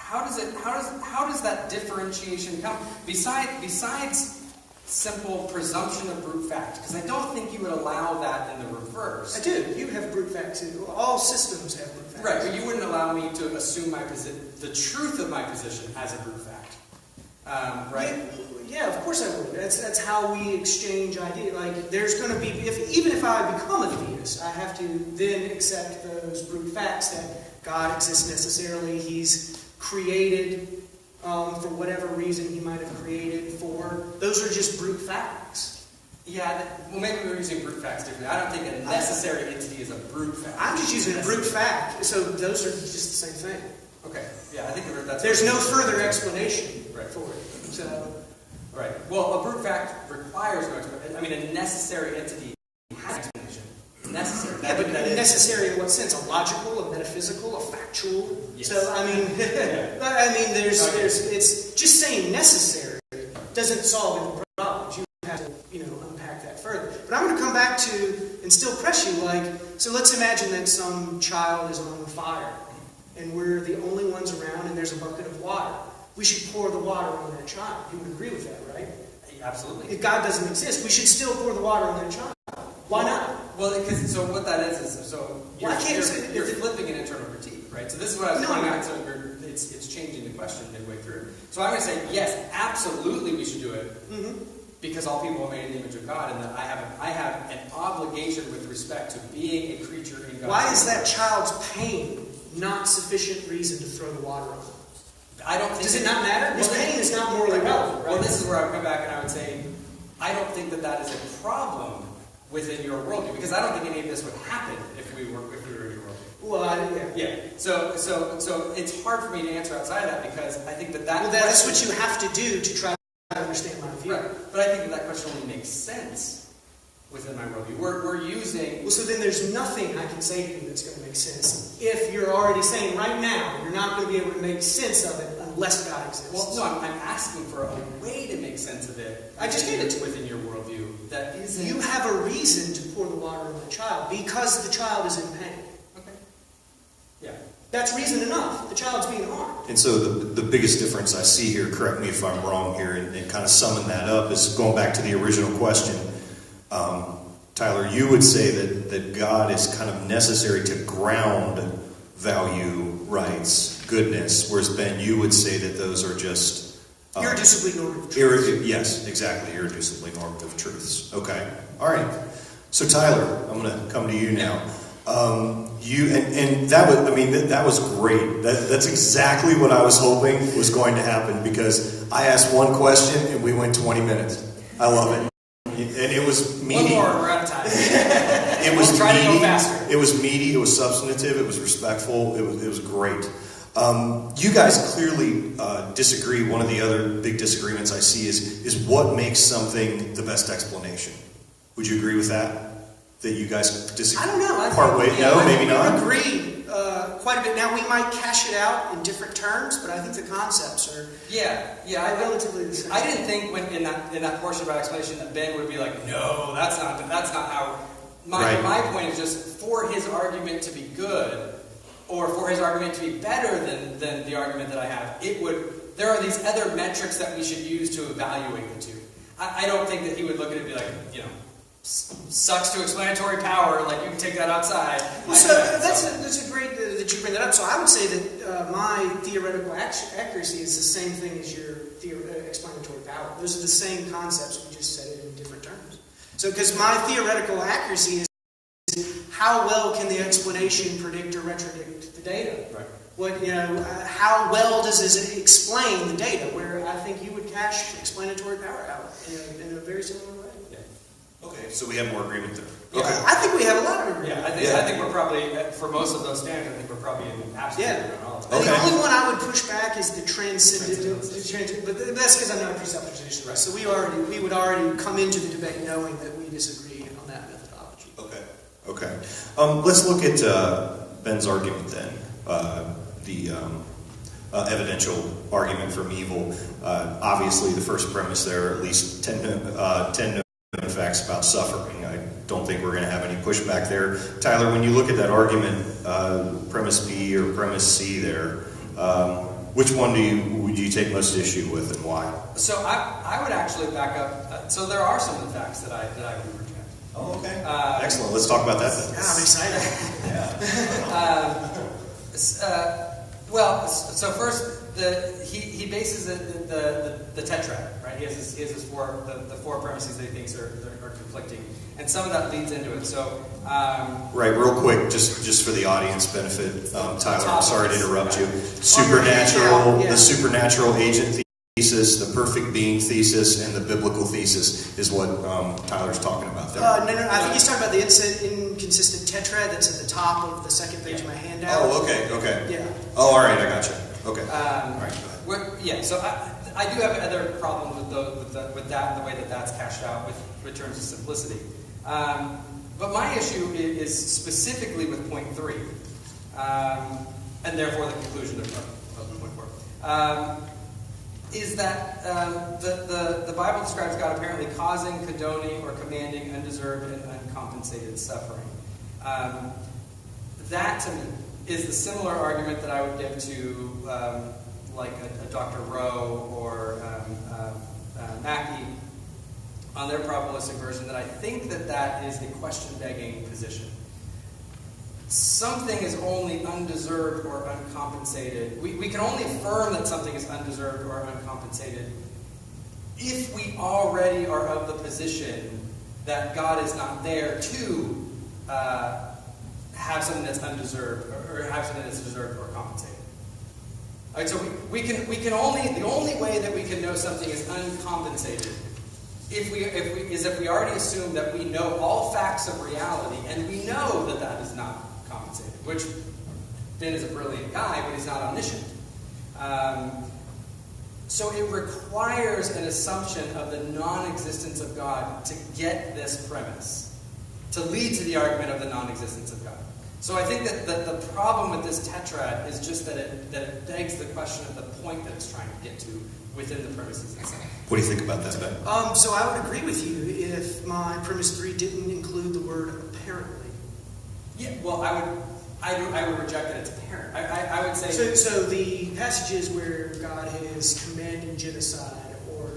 how does that differentiation come? Besides simple presumption of brute fact, because I don't think you would allow that in the reverse. I do. You have brute fact too. All systems have brute fact. Right, but you wouldn't allow me to assume the truth of my position as a brute fact, right? Yeah, of course I would. That's how we exchange ideas. Like, there's going to be, even if I become a theist, I have to then accept those brute facts that God exists necessarily. He's created for whatever reason he might have created for. Those are just brute facts. Yeah, well, maybe we're using brute facts differently. I don't think a necessary entity is a brute fact. I'm just using a brute fact, so those are just the same thing. Okay, yeah, I think that's... There's no further explanation for it. So, right. Well, a brute fact requires no explanation. I mean, a necessary entity has explanation. Necessary. Yeah, but necessary in what sense? A logical, a metaphysical, a factual? Yes. So, I mean, it's just saying necessary doesn't solve any problems. You have to, unpack that further. But I'm going to come back to, and still press you, so let's imagine that some child is on fire, and we're the only ones around, and there's a bucket of water. We should pour the water on that child. You would agree with that, right? Absolutely. If God doesn't exist, we should still pour the water on that child. Why not? Well, so what that is you're flipping an internal critique, right? So this is what I was pointing out. So it's changing the question midway through. So I'm going to say, yes, absolutely we should do it, because all people are made in the image of God, and that I have an obligation with respect to being a creature in God's Why is that child's pain not sufficient reason to throw the water on them? I don't think... Does it not matter? His pain is not morally relevant, right? Well, this is where I would come back and I would say, I don't think that is a problem within your worldview, because I don't think any of this would happen if we were in your worldview. Well, yeah. So it's hard for me to answer outside of that, because I think that well, that's what you have to do to try to understand my view. Right. But I think that question only makes sense within my worldview. We're using... Well, so then there's nothing I can say to you that's going to make sense. If you're already saying right now you're not going to be able to make sense of it unless God exists. Well, no, I'm asking for a way to make sense of it. I just gave it to you. Within your worldview. That isn't... You have a reason to pour the water on the child because the child is in pain. Okay. Yeah. That's reason enough. The child's being harmed. And so the biggest difference I see here, correct me if I'm wrong here, and kind of summing that up, is going back to the original question. Tyler, you would say that God is kind of necessary to ground value, rights, goodness, whereas Ben, you would say that those are just... irreducibly normative truths. Yes, exactly, irreducibly normative truths. Okay, all right. So Tyler, I'm going to come to you now. That was great. That's exactly what I was hoping was going to happen, because I asked one question and we went 20 minutes. I love it. And it was meaty. One more, we're out of time. It was try meaty. To go faster. It was meaty. It was substantive. It was respectful. It was great. You guys clearly disagree. One of the other big disagreements I see is what makes something the best explanation. Would you agree with that? That you guys disagree? I don't know. Part way? No, maybe not. I agree quite a bit. Now, we might cash it out in different terms, but I think the concepts are relatively the same. I didn't think in that portion of our explanation that Ben would be like, no, that's not how. My point is just for his argument to be good, or for his argument to be better than the argument that I have, there are these other metrics that we should use to evaluate the two. I don't think that he would look at it and be like, sucks to explanatory power, like you can take that outside. Well, so that's a great that you bring that up. So I would say that my theoretical accuracy is the same thing as your explanatory power. Those are the same concepts, we just said it in different terms. So because my theoretical accuracy is how well can the explanation predict or retrodict the data? Right. How well does it explain the data? Where I think you would cash explanatory power out in a very similar way. Okay, so we have more agreement there. Okay. I think we have a lot of agreement. I think we're probably, for most of those standards, I think we're probably in absolute agreement on all of them. The only one I would push back is the transcendent, but that's because I'm not a presuppositionalist. Right. So we would already come into the debate knowing that we disagreed on that methodology. Okay. Let's look at Ben's argument then. The evidential argument from evil. Obviously, the first premise there, at least 10 known facts about suffering. I don't think we're going to have any pushback there. Tyler, when you look at that argument, premise B or premise C there, Which one do you take most issue with, and why? So I would actually back up. So there are some of the facts that I would reject. Oh, okay. Excellent. Let's talk about that then. Yeah, I'm excited. So first, he bases the tetrad, right? He has his four premises that he thinks are conflicting, and some of that leads into it. So right, real quick, just for the audience benefit, Tyler, I'm sorry to interrupt you. Supernatural, the supernatural agent thesis, the perfect being thesis, and the biblical thesis is what Tyler's talking about there. No. I think he's talking about the inconsistent tetrad that's at the top of the second page of my handout. Oh, okay. Yeah. Oh, all right, I got you. Okay. All right, go ahead. So I do have other problems with that and the way that that's cashed out with terms of simplicity. But my issue is specifically with point 3, and therefore the conclusion of point 4. Is that the Bible describes God apparently causing, condoning, or commanding undeserved and uncompensated suffering. That, to me, is the similar argument that I would give to like a Dr. Rowe or Mackey on their probabilistic version, that I think that is a question-begging position. Something is only undeserved or uncompensated. We can only affirm that something is undeserved or uncompensated if we already are of the position that God is not there to have something that's undeserved or have something that's deserved or compensated. All right, so we can only, the only way that we can know something is uncompensated if we already assume that we know all facts of reality, and we know that is not compensated, which Ben is a brilliant guy, but he's not omniscient. So it requires an assumption of the non-existence of God to get this premise, to lead to the argument of the non-existence of God. So I think that the problem with this tetrad is just that it begs the question of the point that it's trying to get to within the premises itself. What do you think about that, Ben? So I would agree with you if my premise 3 didn't include the word apparently. Yeah, well, I would reject that it's apparent. I would say... So the passages where God is commanding genocide or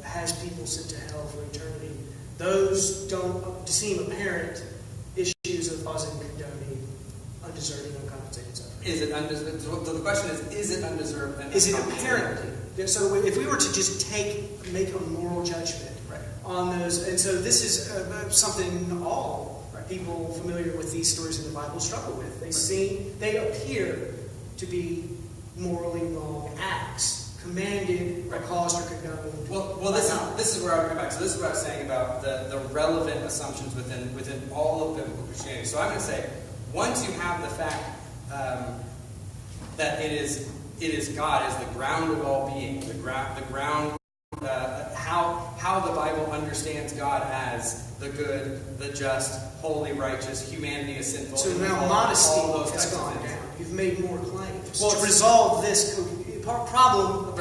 has people sent to hell for eternity, those don't seem apparent issues of causing, condoning, undeserving, uncompensated suffering. Is it undeserved? So the question is it undeserved? And is it apparently? So if we were to just make a moral judgment on those, and so this is something all people familiar with these stories in the Bible struggle with. They appear to be morally wrong acts, commanded or caused or condoned. Well, this is where I would go back. So this is what I was saying about the relevant assumptions within all of biblical Christianity. So I'm going to say, once you have the fact that it is God as the ground of all being, the ground. How the Bible understands God as the good, the just, holy, righteous, humanity is sinful. So now modesty has gone down. You've made more claims. To resolve this apparent problem of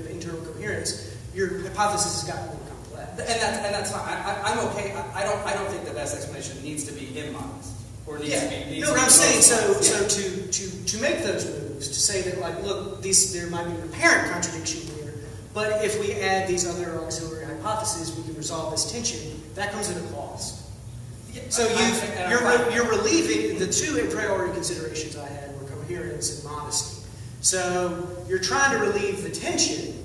internal coherence, your hypothesis has gotten more complex. And that's fine. I'm okay. I don't think the best explanation needs to be immodest. Or needs to be... No, what I'm saying, so to make those moves, to say that, like, look, there might be an apparent contradiction here, but if we add these other auxiliary hypotheses, we can resolve this tension. That comes at a cost. Yeah, so you're relieving the two a priori considerations I had were coherence and modesty. So you're trying to relieve the tension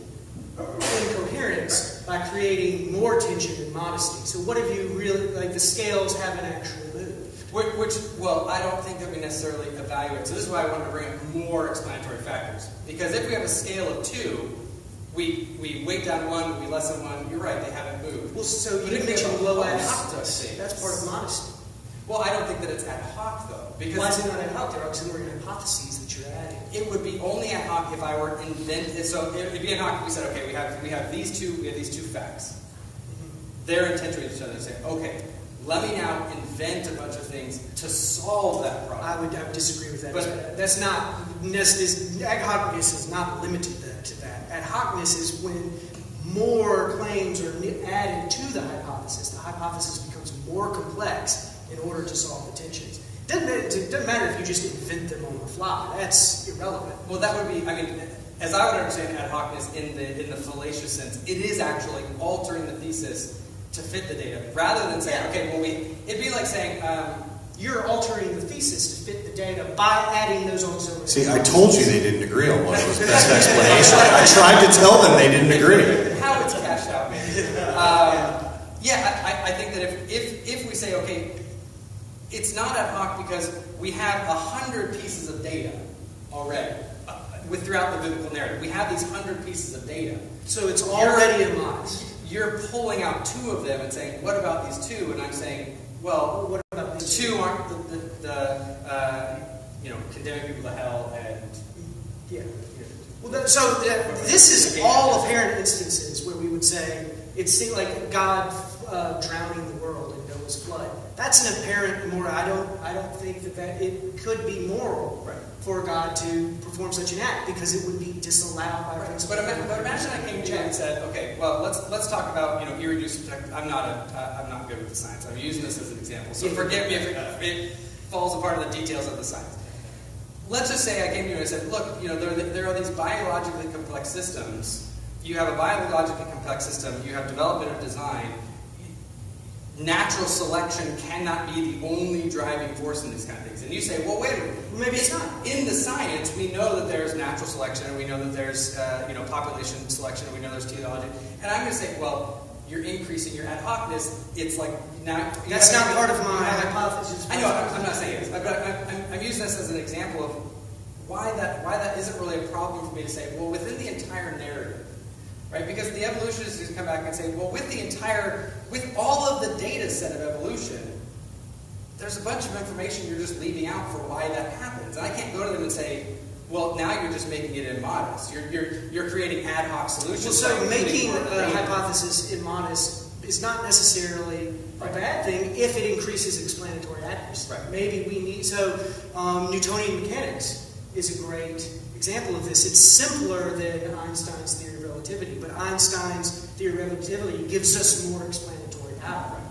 in coherence by creating more tension in modesty. So what have you really, like, the scales haven't actually moved. Well, I don't think that we necessarily evaluate. So this is why I wanted to bring up more explanatory factors. Because if we have a scale of 2, we weight down 1, we lessen 1. You're right, they haven't moved. Well, so you didn't mention low ad hoc. That's part of modesty. Well, I don't think that it's ad hoc, though. Because why is it not ad hoc? There are auxiliary hypotheses that you're adding. It would be only ad hoc if I were inventing. So it'd be ad hoc if we said, okay, we have these two facts. Mm-hmm. They're in tension with each other. And say, okay, let me now invent a bunch of things to solve that problem. I would disagree with that. But that's not ad hocness is not limited to that. Ad hocness is when more claims are added to the hypothesis. The hypothesis becomes more complex in order to solve the tensions. It doesn't matter if you just invent them on the fly. That's irrelevant. Well, that would be, as I would understand ad hocness in the fallacious sense, it is actually altering the thesis to fit the data, rather than saying, okay, well, it'd be like saying, you're altering the thesis to fit the data by adding those auxiliary. See, I told you they didn't agree on what was the best explanation. I tried to tell them they didn't agree. How it's cashed out, maybe. I think that if we say, okay, it's not ad hoc because we have 100 pieces of data already throughout the biblical narrative. We have these 100 pieces of data. So it's already immodest. You're pulling out 2 of them and saying, what about these 2? And I'm saying, well, what about these 2 aren't condemning people to hell and... Yeah. Well, this is all apparent instances where we would say, it seemed like God drowning the world in Noah's flood. That's an apparent moral. I don't think that it could be moral for God to perform such an act because it would be disallowed by principle. But imagine I came to you and said, okay, well, let's talk about irreducible. I'm not good with the science. I'm using this as an example, so forgive me if it falls apart of the details of the science. Let's just say I came to you and I said, look, there are these biologically complex systems. You have a biologically complex system. You have development or design. Natural selection cannot be the only driving force in these kind of things. And you say, well, wait a minute. Maybe it's not. In the science, we know that there's natural selection, and we know that there's population selection, and we know there's teleology. And I'm going to say, well, you're increasing your ad hocness. It's like now. That's not part of my hypothesis. I know. I'm not saying it, but I'm using this as an example of why that isn't really a problem for me to say. Well, within the entire narrative. Right? Because the evolutionists just come back and say, well, with all of the data set of evolution, there's a bunch of information you're just leaving out for why that happens. And I can't go to them and say, well, now you're just making it immodest. You're creating ad hoc solutions. Well, so making a hypothesis immodest is not necessarily a bad thing if it increases explanatory accuracy. Right. Maybe we need Newtonian mechanics is a great example of this. It's simpler than Einstein's theory of relativity, but Einstein's theory of relativity gives us more explanatory power. Right.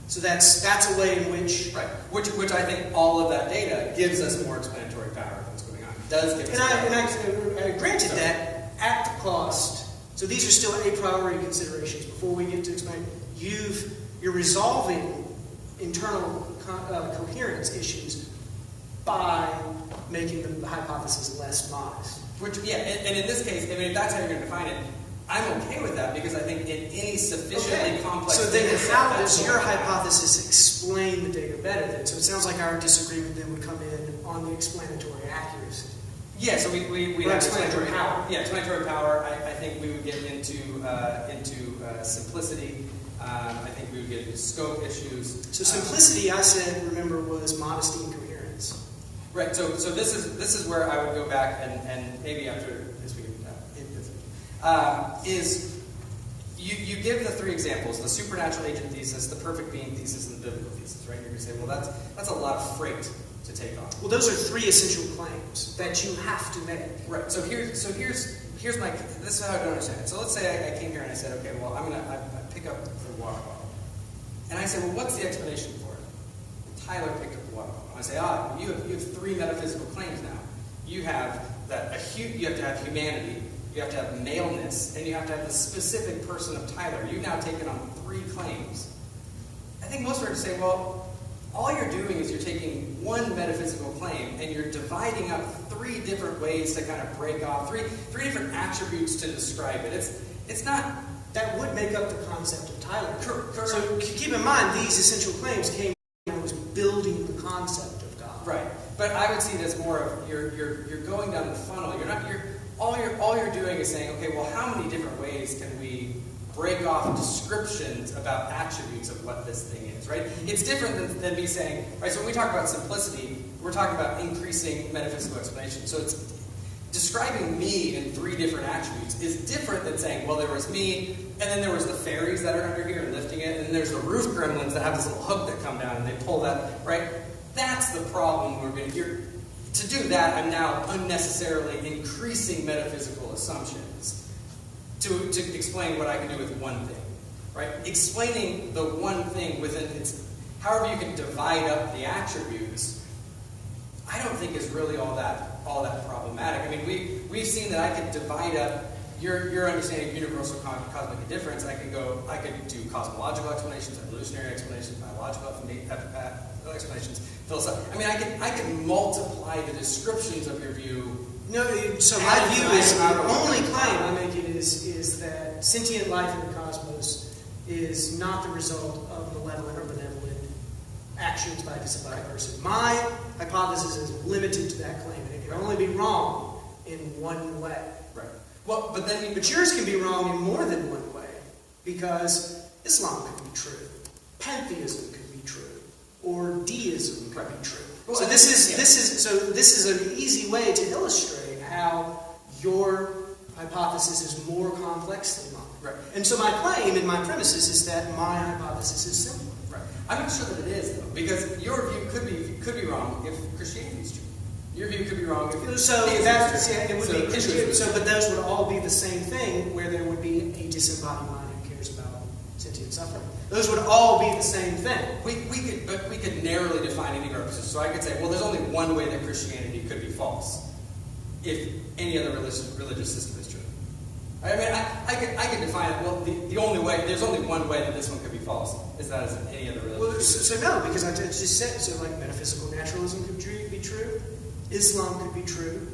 So that's a way in which... Right. Which I think all of that data gives us more explanatory power of what's going on. It does give us I granted that at the cost. So these are still a priori considerations. Before we get to explain, you're resolving internal coherence issues by making the hypothesis less modest. And in this case, if that's how you're going to define it, I'm okay with that because I think in any sufficiently complex... So then how does your hypothesis explain the data better then? So it sounds like our disagreement then would come in on the explanatory accuracy. Yeah, so we have explanatory power. Yeah, explanatory power. I think we would get into simplicity. I think we would get into scope issues. So simplicity, I said, remember, was modesty and coherence. Right. So this is where I would go back and maybe after this we can hit this. Is you give the 3 examples: the supernatural agent thesis, the perfect being thesis, and the biblical thesis. Right? You're going to say, well, that's a lot of freight to take on. Well, those are 3 essential claims that you have to make. Right. So here's my. This is how I don't understand it. So let's say I came here and I said, okay, well, I pick up the water bottle, and I say, well, what's the explanation for it? Tyler picked up the water bottle. I say, you have 3 metaphysical claims now. You have you have to have humanity, you have to have maleness, and you have to have the specific person of Tyler. You've now taken on 3 claims. I think most are going to say, well, all you're doing is you're taking one metaphysical claim and you're dividing up 3 different ways to kind of break off, three different attributes to describe it. It's not... That would make up the concept of Tyler. Correct. So keep in mind, these essential claims came when I was building the concept of God. Right. But I would see it as more of you're going down the funnel. All you're doing is saying, okay, well, how many different ways can we break off descriptions about attributes of what this thing is, right? It's different than me saying, right, so when we talk about simplicity, we're talking about increasing metaphysical explanation. So it's describing me in 3 different attributes is different than saying, well, there was me, and then there was the fairies that are under here and lifting it, and then there's the roof gremlins that have this little hook that come down and they pull that, right? That's the problem we're going to hear. To do that, I'm now unnecessarily increasing metaphysical assumptions to explain what I can do with one thing, right? Explaining the one thing within its, however you can divide up the attributes I don't think is really all that problematic. I mean, we've seen that I could divide up your understanding of universal cosmic indifference. I could do cosmological explanations, evolutionary explanations, biological explanations, philosophical. I mean, I could multiply the descriptions of your view. No, so my view is the only claim I'm making is that sentient life in the cosmos is not the result of malevolent or benevolent actions by a disembodied person. My hypothesis is limited to that claim, and it can only be wrong in one way. Right. Well, but yours can be wrong in more than one way, because Islam could be true, pantheism could be true, or deism could be true. Well, so this is an easy way to illustrate how your hypothesis is more complex than mine. Right. And so my claim in my premises is that my hypothesis is simpler. Right. I'm not sure that it is, though, because your view could be wrong if Christianity is true. Your view could be wrong if but those would all be the same thing, where there would be a disembodied mind who cares about sentient suffering. Those would all be the same thing. We could narrowly define any of our positions. So I could say, well, there's only one way that Christianity could be false, if any other religious system is true. I mean, I could define it. Well, the only way, there's only one way that this one could be false, is that as any other religion. Well, so no, because I just said, so like metaphysical naturalism could be true, Islam could be true,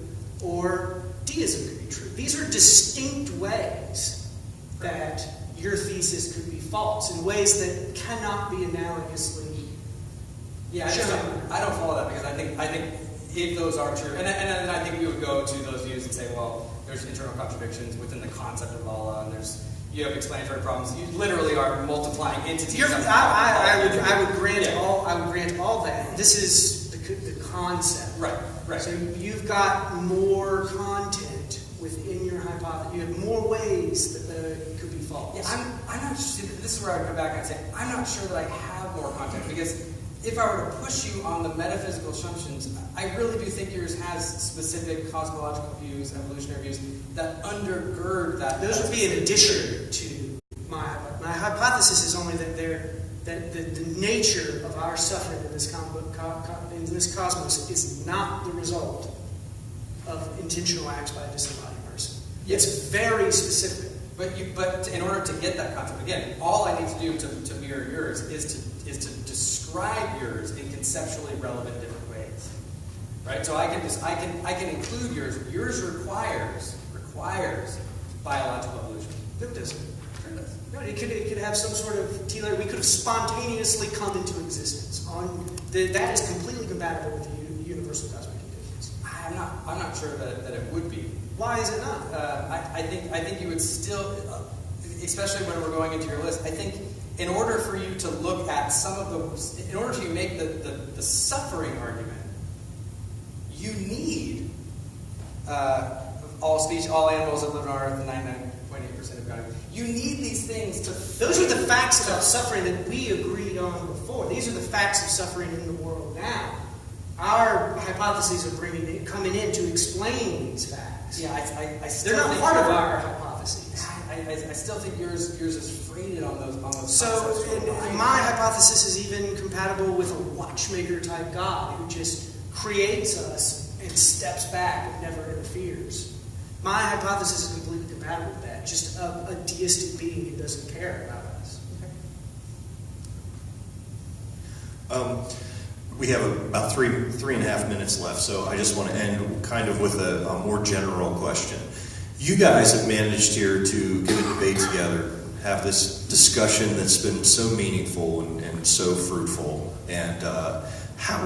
or deism could be true. These are distinct ways that your thesis could be false, in ways that cannot be analogously. Yeah, I don't follow that, because I think if those are true, and I think we would go to those views and say, well, there's internal contradictions within the concept of Allah, and you have explanatory problems. You literally are multiplying entities. I would grant all that. This is the concept. Right. So you've got more content within your hypothesis. You have more ways that it could be false. Yeah, I'm not sure. This is where I would come back and say, I'm not sure that I have more content, because if I were to push you on the metaphysical assumptions, I really do think yours has specific cosmological views, evolutionary views, that undergird that. Those would be in addition to my hypothesis is only that the nature of our suffering in this cosmos is not the result of intentional acts by a disembodied person. Yes. It's very specific. But in order to get that concept, again, all I need to do to mirror yours is to describe yours in conceptually relevant different ways, right? So I can include yours. Yours requires biological evolution. It doesn't. Sure does. No, it could have some sort of we could have spontaneously come into existence. That is completely compatible with the universal cosmic indifference. I'm not sure that it would be. Why is it not? I think you would still, especially when we're going into your list. I think in order for you to look at in order to make the suffering argument, you need all species, all animals that live on Earth, and 99.8% of God. You need these things to. Those are the facts about suffering that we agreed on before. These are the facts of suffering in the world now. Our hypotheses are coming in to explain these facts. Yeah, I still they're not think part of our hypotheses. I still think yours is freighted on those. So, my hypothesis is even compatible with a watchmaker type God who just creates us and steps back and never interferes. My hypothesis is completely compatible with that. Just a deistic being who doesn't care about us. Okay. We have about three and a half minutes left, so I just want to end kind of with a more general question. You guys have managed here to get a debate together, have this discussion that's been so meaningful and so fruitful. And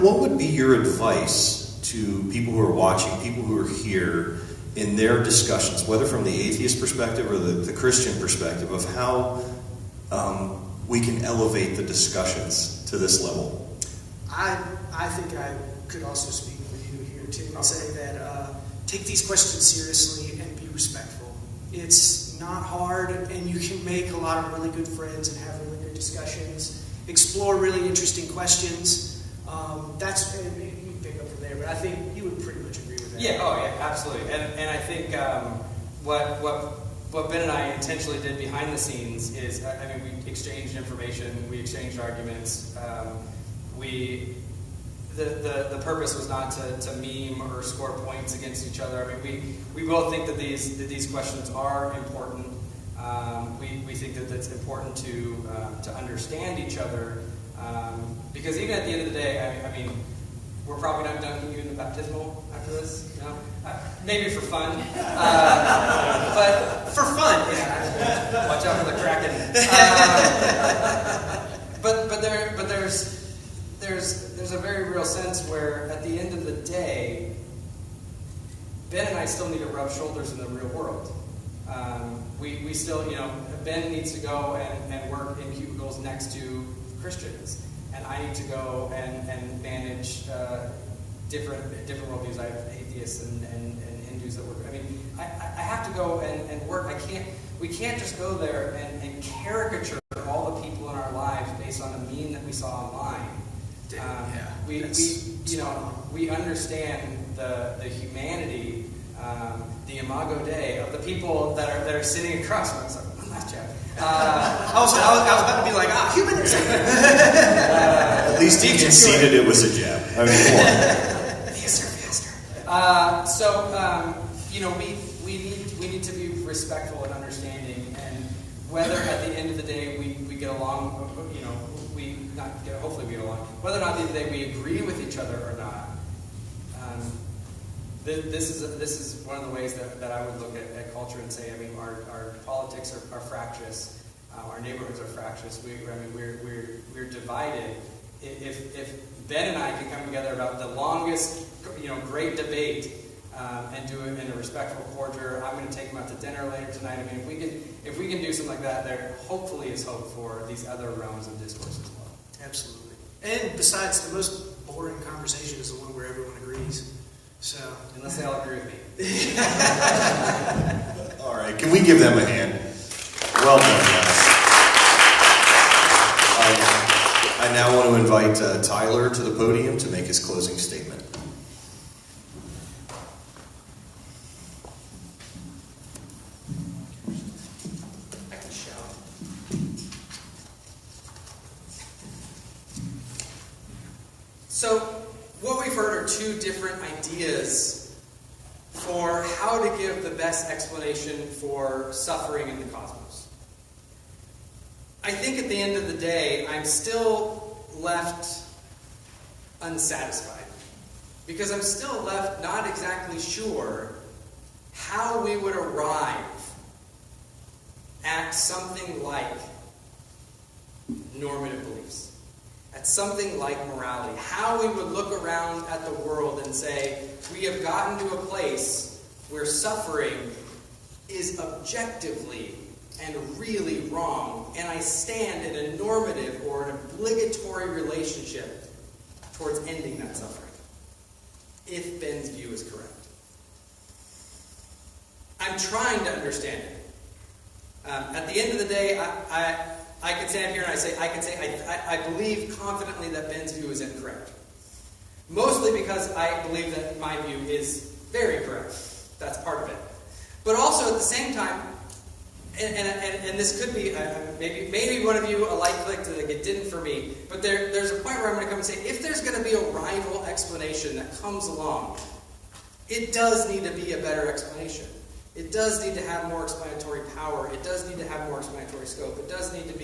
what would be your advice to people who are watching, people who are here, in their discussions, whether from the atheist perspective or the Christian perspective, of how we can elevate the discussions to this level? I think I could also speak for you here too and say that take these questions seriously and be respectful. It's not hard, and you can make a lot of really good friends and have really good discussions. Explore really interesting questions. That's you can pick up from there, but I think you would pretty much agree with that. Yeah, absolutely. And I think what Ben and I intentionally did behind the scenes is, we exchanged information, we exchanged arguments. the purpose was not to meme or score points against each other. I mean, we both think that these questions are important. We think that it's important to understand each other, because even at the end of the day, I mean, we're probably not dunking you in the baptismal after this, you know? Maybe for fun, but For fun. yeah, watch out for the Kraken. But there's a very real sense where at the end of the day, Ben and I still need to rub shoulders in the real world. We still, you know, Ben needs to go and work in cubicles next to Christians, and I need to go and manage different worldviews. I have atheists and Hindus that work. I mean, I have to go and work. We can't just go there and caricature all the people in our lives based on a meme that we saw online. We understand the humanity, the imago Dei of the people that are sitting across from us. One last jab. I was about to be like, humans. At least he conceded it was a jab. I mean, come on. Faster. We need to be respectful and understanding, and whether at the end of the day we get along, hopefully we get along. Whether or not at the end of the day we agree with each other or not. This is one of the ways that I would look at culture and say, I mean, our politics are fractious, our neighborhoods are fractious. We're divided. If Ben and I can come together about the longest, great debate, and do it in a respectful cordial, I'm going to take him out to dinner later tonight. I mean, if we can do something like that, there hopefully is hope for these other realms of discourse as well. Absolutely. And besides, the most boring conversation is the one where everyone agrees. So, unless they all agree with me. All right, can we give them a hand? Well done, guys. I now want to invite Tyler to the podium to make his closing statement. I can shout. So, what we've heard are two different ideas for how to give the best explanation for suffering in the cosmos. I think at the end of the day, I'm still left unsatisfied, because I'm still left not exactly sure how we would arrive at something like normative beliefs. At something like morality. How we would look around at the world and say, we have gotten to a place where suffering is objectively and really wrong, and I stand in a normative or an obligatory relationship towards ending that suffering, if Ben's view is correct. I'm trying to understand it. At the end of the day, I can stand here and I believe confidently that Ben's view is incorrect. Mostly because I believe that my view is very correct. That's part of it. But also at the same time, and this could be, maybe one of you, a light clicked, like it didn't for me, but there's a point where I'm going to come and say, if there's going to be a rival explanation that comes along, it does need to be a better explanation. It does need to have more explanatory power. It does need to have more explanatory scope. It does need to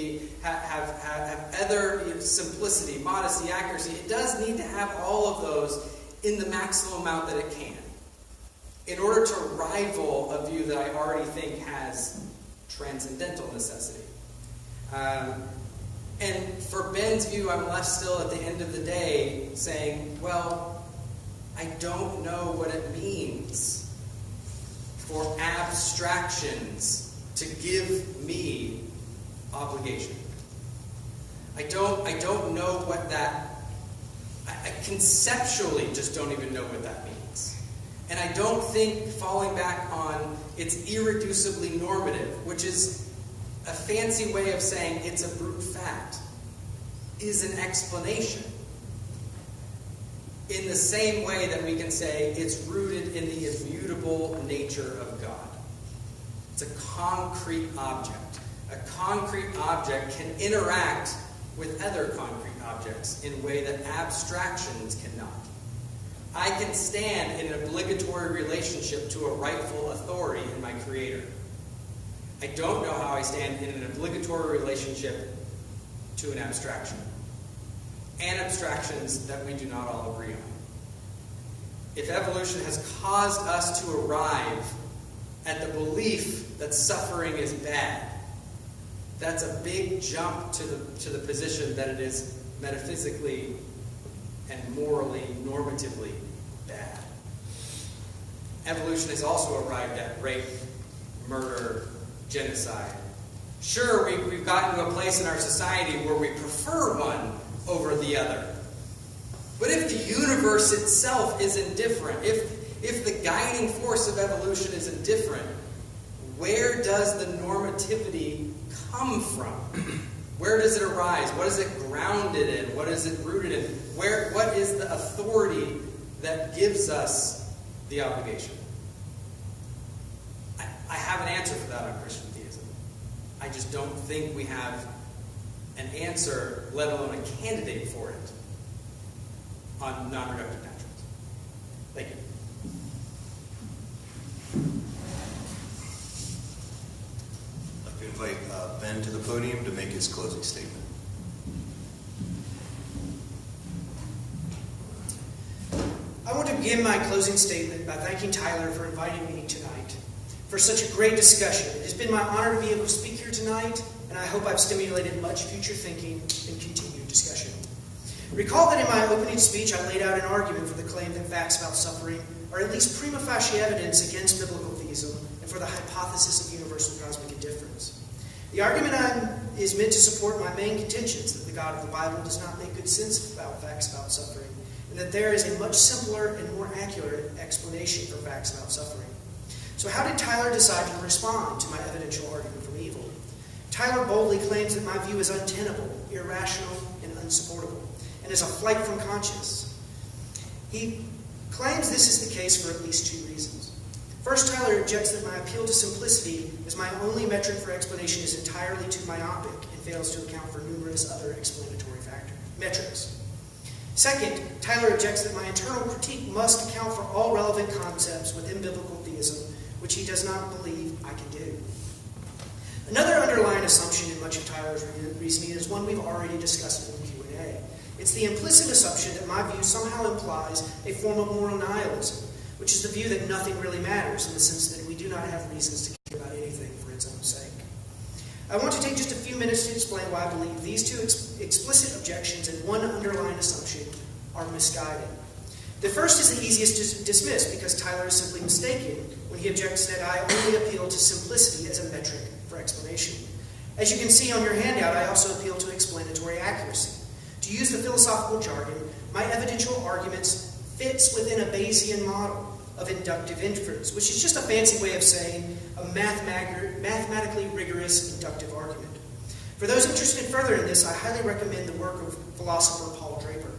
have other simplicity, modesty, accuracy. It does need to have all of those in the maximum amount that it can, in order to rival a view that I already think has transcendental necessity. And for Ben's view, I'm left still at the end of the day saying, well, I don't know what it means for abstractions to give me obligation. I don't know what that... I conceptually just don't even know what that means. And I don't think falling back on it's irreducibly normative, which is a fancy way of saying it's a brute fact, is an explanation. In the same way that we can say it's rooted in the immutable nature of God. It's a concrete object. A concrete object can interact with other concrete objects in a way that abstractions cannot. I can stand in an obligatory relationship to a rightful authority in my Creator. I don't know how I stand in an obligatory relationship to an abstraction, and abstractions that we do not all agree on. If evolution has caused us to arrive at the belief that suffering is bad, that's a big jump to the position that it is metaphysically and morally, normatively bad. Evolution has also arrived at rape, murder, genocide. Sure, we've gotten to a place in our society where we prefer one over the other. But if the universe itself is indifferent, if the guiding force of evolution is indifferent, where does the normativity come from? Where does it arise? What is it grounded in? What is it rooted in? What is the authority that gives us the obligation? I have an answer for that on Christian theism. I just don't think we have an answer, let alone a candidate for it, on non-reductive naturals. Thank you. I'd like to invite Ben to the podium to make his closing statement. I want to begin my closing statement by thanking Tyler for inviting me tonight for such a great discussion. It has been my honor to be able to speak here tonight, and I hope I've stimulated much future thinking and continued discussion. Recall that in my opening speech I laid out an argument for the claim that facts about suffering are at least prima facie evidence against biblical theism and for the hypothesis of universal cosmic indifference. The argument is meant to support my main contentions that the God of the Bible does not make good sense about facts about suffering, and that there is a much simpler and more accurate explanation for facts about suffering. So how did Tyler decide to respond to my evidential argument from evil? Tyler boldly claims that my view is untenable, irrational, and unsupportable, and is a flight from conscience. He claims this is the case for at least two reasons. First, Tyler objects that my appeal to simplicity as my only metric for explanation is entirely too myopic and fails to account for numerous other explanatory metrics. Second, Tyler objects that my internal critique must account for all relevant concepts within biblical theism, which he does not believe I can do. Another underlying assumption in much of Tyler's reasoning is one we've already discussed in the Q&A. It's the implicit assumption that my view somehow implies a form of moral nihilism, which is the view that nothing really matters in the sense that we do not have reasons to care about anything for its own sake. I want to take just a few minutes to explain why I believe these two explicit objections and one underlying assumption are misguided. The first is the easiest to dismiss because Tyler is simply mistaken when he objects that I only appeal to simplicity as a metric for explanation. As you can see on your handout, I also appeal to explanatory accuracy. To use the philosophical jargon, my evidential arguments fits within a Bayesian model of inductive inference, which is just a fancy way of saying a mathematically rigorous inductive argument. For those interested further in this, I highly recommend the work of philosopher Paul Draper.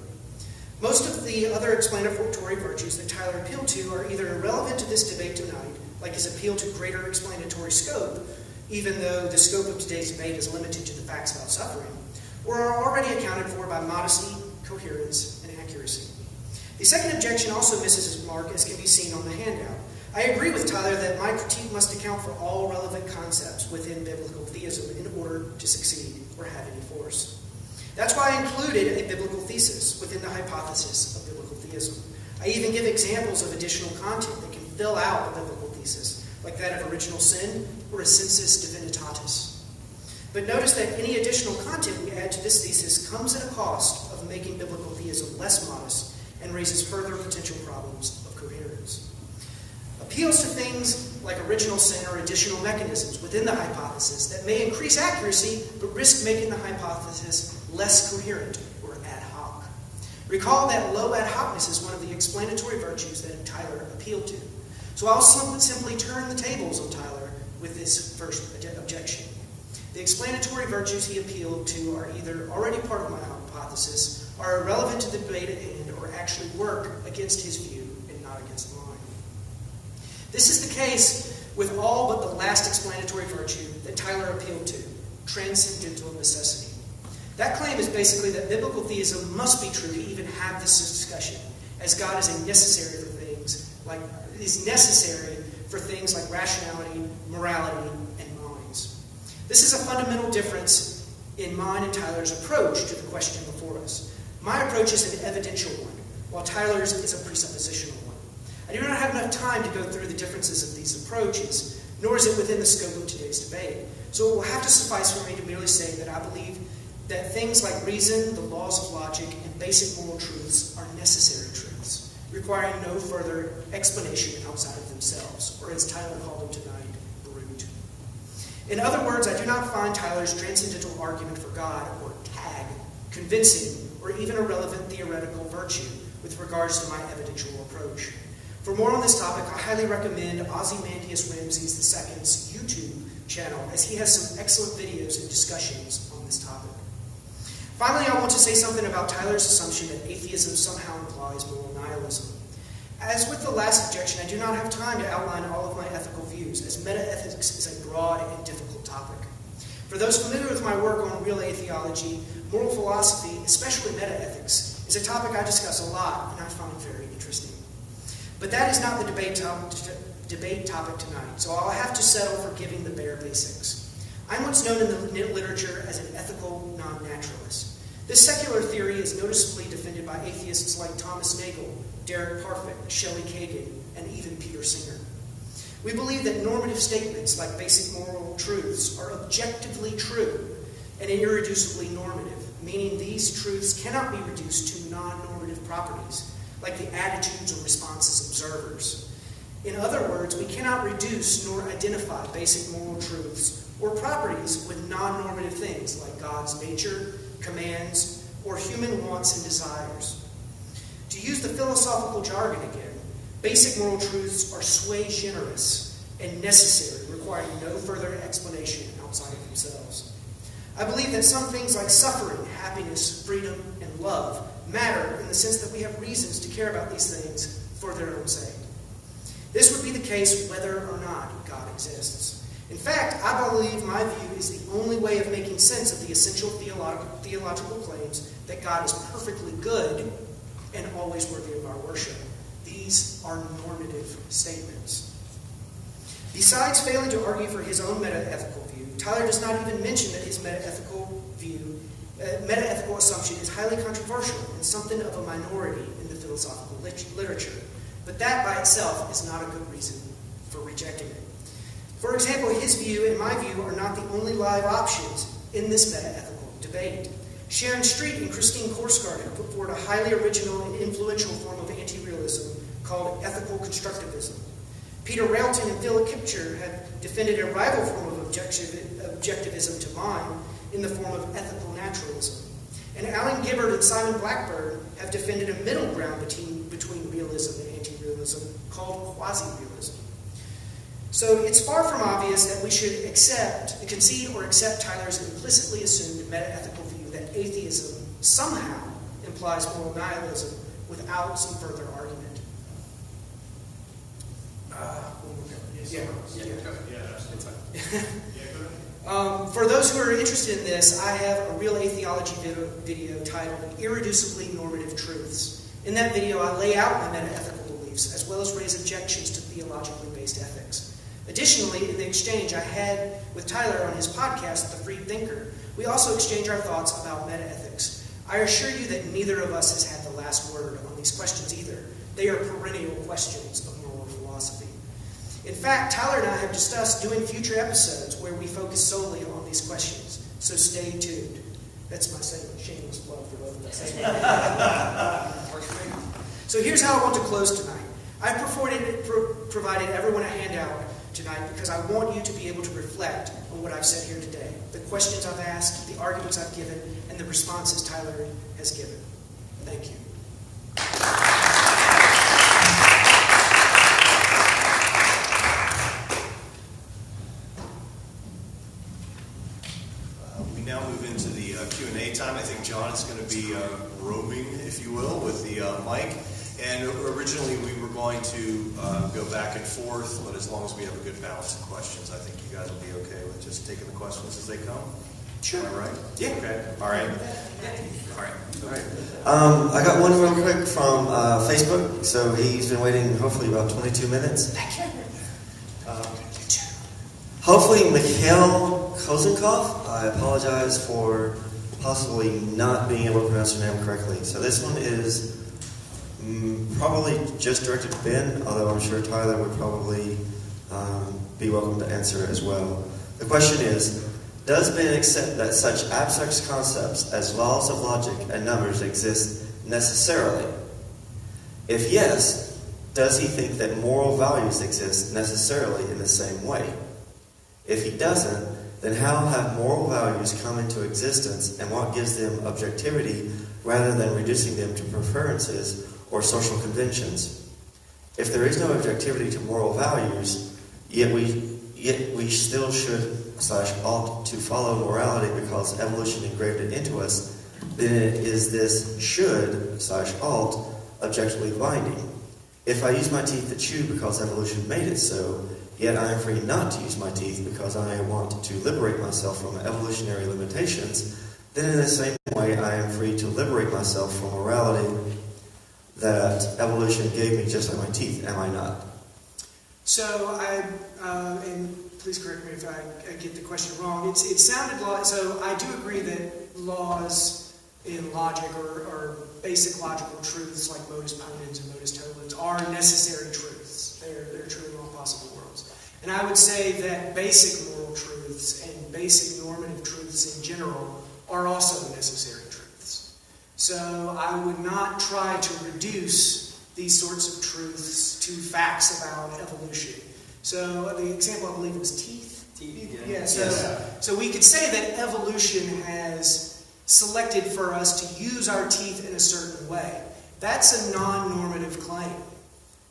Most of the other explanatory virtues that Tyler appealed to are either irrelevant to this debate tonight, like his appeal to greater explanatory scope, even though the scope of today's debate is limited to the facts about suffering, or are already accounted for by modesty, coherence, and accuracy. The second objection also misses its mark, as can be seen on the handout. I agree with Tyler that my critique must account for all relevant concepts within biblical theism in order to succeed or have any force. That's why I included a biblical thesis within the hypothesis of biblical theism. I even give examples of additional content that can fill out the biblical thesis, like that of original sin or a sensus divinitatis. But notice that any additional content we add to this thesis comes at a cost of making biblical theism less modest and raises further potential problems of coherence. Appeals to things like original sin or additional mechanisms within the hypothesis that may increase accuracy but risk making the hypothesis less coherent or ad hoc. Recall that low ad hocness is one of the explanatory virtues that Tyler appealed to. So I'll simply turn the tables on Tyler with this first objection. The explanatory virtues he appealed to are either already part of my hypothesis, are irrelevant to the debate at hand, or actually work against his view and not against mine. This is the case with all but the last explanatory virtue that Tyler appealed to, transcendental necessity. That claim is basically that biblical theism must be true to even have this discussion, as God is necessary for things like rationality, morality, and minds. This is a fundamental difference in mine and Tyler's approach to the question before us. My approach is an evidential one, while Tyler's is a presuppositional one. I do not have enough time to go through the differences of these approaches, nor is it within the scope of today's debate. So it will have to suffice for me to merely say that I believe that things like reason, the laws of logic, and basic moral truths are necessary truths, requiring no further explanation outside of themselves, or as Tyler called them tonight, brute. In other words, I do not find Tyler's transcendental argument for God, or tag, convincing, or even a relevant theoretical virtue with regards to my evidential approach. For more on this topic, I highly recommend Ozymandias Ramses II's YouTube channel, as he has some excellent videos and discussions on this topic. Finally, I want to say something about Tyler's assumption that atheism somehow implies moral nihilism. As with the last objection, I do not have time to outline all of my ethical views, as metaethics is a broad and difficult topic. For those familiar with my work on real atheology, moral philosophy, especially metaethics, is a topic I discuss a lot and I find very interesting. But that is not the debate topic tonight, so I'll have to settle for giving the bare basics. I'm what's known in the literature as an ethical non-naturalist. This secular theory is noticeably defended by atheists like Thomas Nagel, Derek Parfit, Shelley Kagan, and even Peter Singer. We believe that normative statements like basic moral truths are objectively true and irreducibly normative, meaning these truths cannot be reduced to non-normative properties, like the attitudes or responses of observers. In other words, we cannot reduce nor identify basic moral truths or properties with non-normative things like God's nature, commands, or human wants and desires. To use the philosophical jargon again, basic moral truths are sui generis and necessary, requiring no further explanation outside of themselves. I believe that some things like suffering, happiness, freedom, and love matter in the sense that we have reasons to care about these things for their own sake. This would be the case whether or not God exists. In fact, I believe my view is the only way of making sense of the essential theological claims that God is perfectly good and always worthy of our worship. These are normative statements. Besides failing to argue for his own metaethical view, Tyler does not even mention that his metaethical assumption is highly controversial and something of a minority in the philosophical literature. But that by itself is not a good reason for rejecting it. For example, his view and my view are not the only live options in this metaethical debate. Sharon Street and Christine Korsgaard have put forward a highly original and influential form of anti-realism called ethical constructivism. Peter Railton and Philip Kipcher have defended a rival form of objectivism to mine in the form of ethical naturalism. And Alan Gibbard and Simon Blackburn have defended a middle ground between realism and anti-realism called quasi-realism. So it's far from obvious that we should concede or accept Tyler's implicitly assumed metaethical view that atheism somehow implies moral nihilism without some further argument. For those who are interested in this, I have a real atheology video titled Irreducibly Normative Truths. In that video, I lay out my metaethical beliefs, as well as raise objections to theologically based ethics. Additionally, in the exchange I had with Tyler on his podcast, The Free Thinker, we also exchange our thoughts about metaethics. I assure you that neither of us has had the last word on these questions either. They are perennial questions of moral philosophy. In fact, Tyler and I have discussed doing future episodes where we focus solely on these questions, so stay tuned. That's my shameless plug for both of us. So here's how I want to close tonight. I've provided everyone a handout tonight because I want you to be able to reflect on what I've said here today, the questions I've asked, the arguments I've given, and the responses Tyler has given. Thank you. We now move into the Q&A time. I think John is going to be roaming, if you will, with the mic. And originally we were going to go back and forth, but as long as we have a good balance of questions, I think you guys will be okay with just taking the questions as they come. Sure. Am I right? Yeah. Okay. All right. All right. All right. I got one real quick from Facebook. So he's been waiting, hopefully, about 22 minutes. Hopefully, Mikhail Kozenkov. I apologize for possibly not being able to pronounce your name correctly. So this one is probably just directed to Ben, although I'm sure Tyler would probably be welcome to answer it as well. The question is, does Ben accept that such abstract concepts as laws of logic and numbers exist necessarily? If yes, does he think that moral values exist necessarily in the same way? If he doesn't, then how have moral values come into existence and what gives them objectivity rather than reducing them to preferences or social conventions? If there is no objectivity to moral values, yet we still should / ought to follow morality because evolution engraved it into us, then is this should / ought objectively binding? If I use my teeth to chew because evolution made it so, yet I am free not to use my teeth because I want to liberate myself from evolutionary limitations, then in the same way I am free to liberate myself from morality that evolution gave me just like my teeth, am I not? So and please correct me if I get the question wrong. It sounded like, so I do agree that laws in logic or basic logical truths like modus ponens and modus tollens are necessary truths. They're true in all possible worlds. And I would say that basic moral truths and basic normative truths in general are also necessary truths. So I would not try to reduce these sorts of truths to facts about evolution. So the example I believe was teeth. So we could say that evolution has selected for us to use our teeth in a certain way. That's a non-normative claim.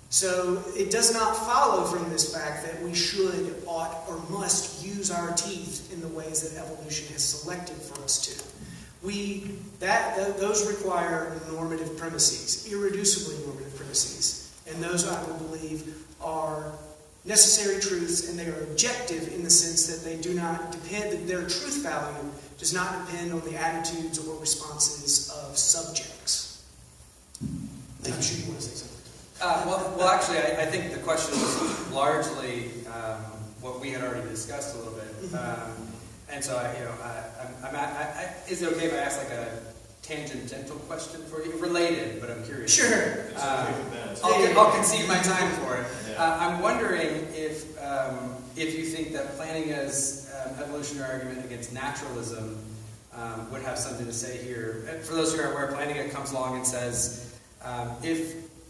So it does not follow from this fact that we should, ought, or must use our teeth in the ways that evolution has selected for us to. Those require normative premises, irreducibly normative premises. And those, I would believe, are necessary truths, and they are objective in the sense that they do not depend, that their truth value does not depend on the attitudes or responses of subjects. I'm sure you want to say something. Well, actually, I think the question was largely what we had already discussed a little bit, and so is it okay if I ask like a tangential question for you, related, but I'm curious? Sure. I'll concede my time for it. I'm wondering if you think that planning as evolutionary argument against naturalism would have something to say here. And for those who are aware, planning comes along and says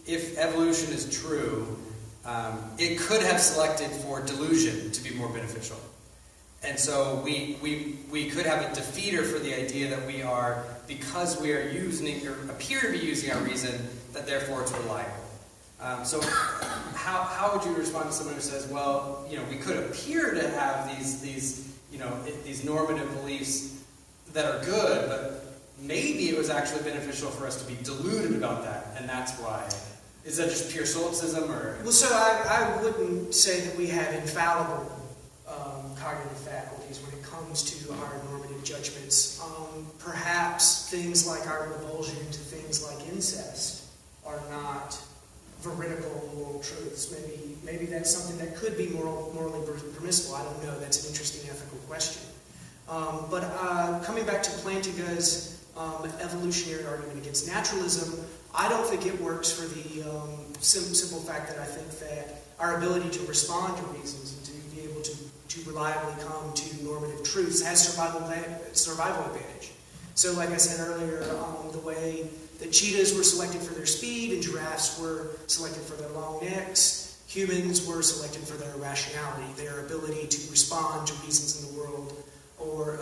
if evolution is true, it could have selected for delusion to be more beneficial. And so we could have a defeater for the idea that we are, because we are using, or appear to be using our reason, that therefore it's reliable. So how would you respond to someone who says, well, we could appear to have these normative beliefs that are good, but maybe it was actually beneficial for us to be deluded about that, and that's why. Is that just pure solipsism, or? Well, so I wouldn't say that we have infallible cognitive faculties when it comes to our normative judgments. Perhaps things like our revulsion to things like incest are not veridical moral truths. Maybe that's something that could be morally permissible. I don't know. That's an interesting ethical question. But coming back to Plantinga's evolutionary argument against naturalism, I don't think it works for the simple fact that I think that our ability to respond to reasons and to be able to reliably come to normative truths has survival advantage. So like I said earlier, the way that cheetahs were selected for their speed and giraffes were selected for their long necks, humans were selected for their rationality, their ability to respond to reasons in the world or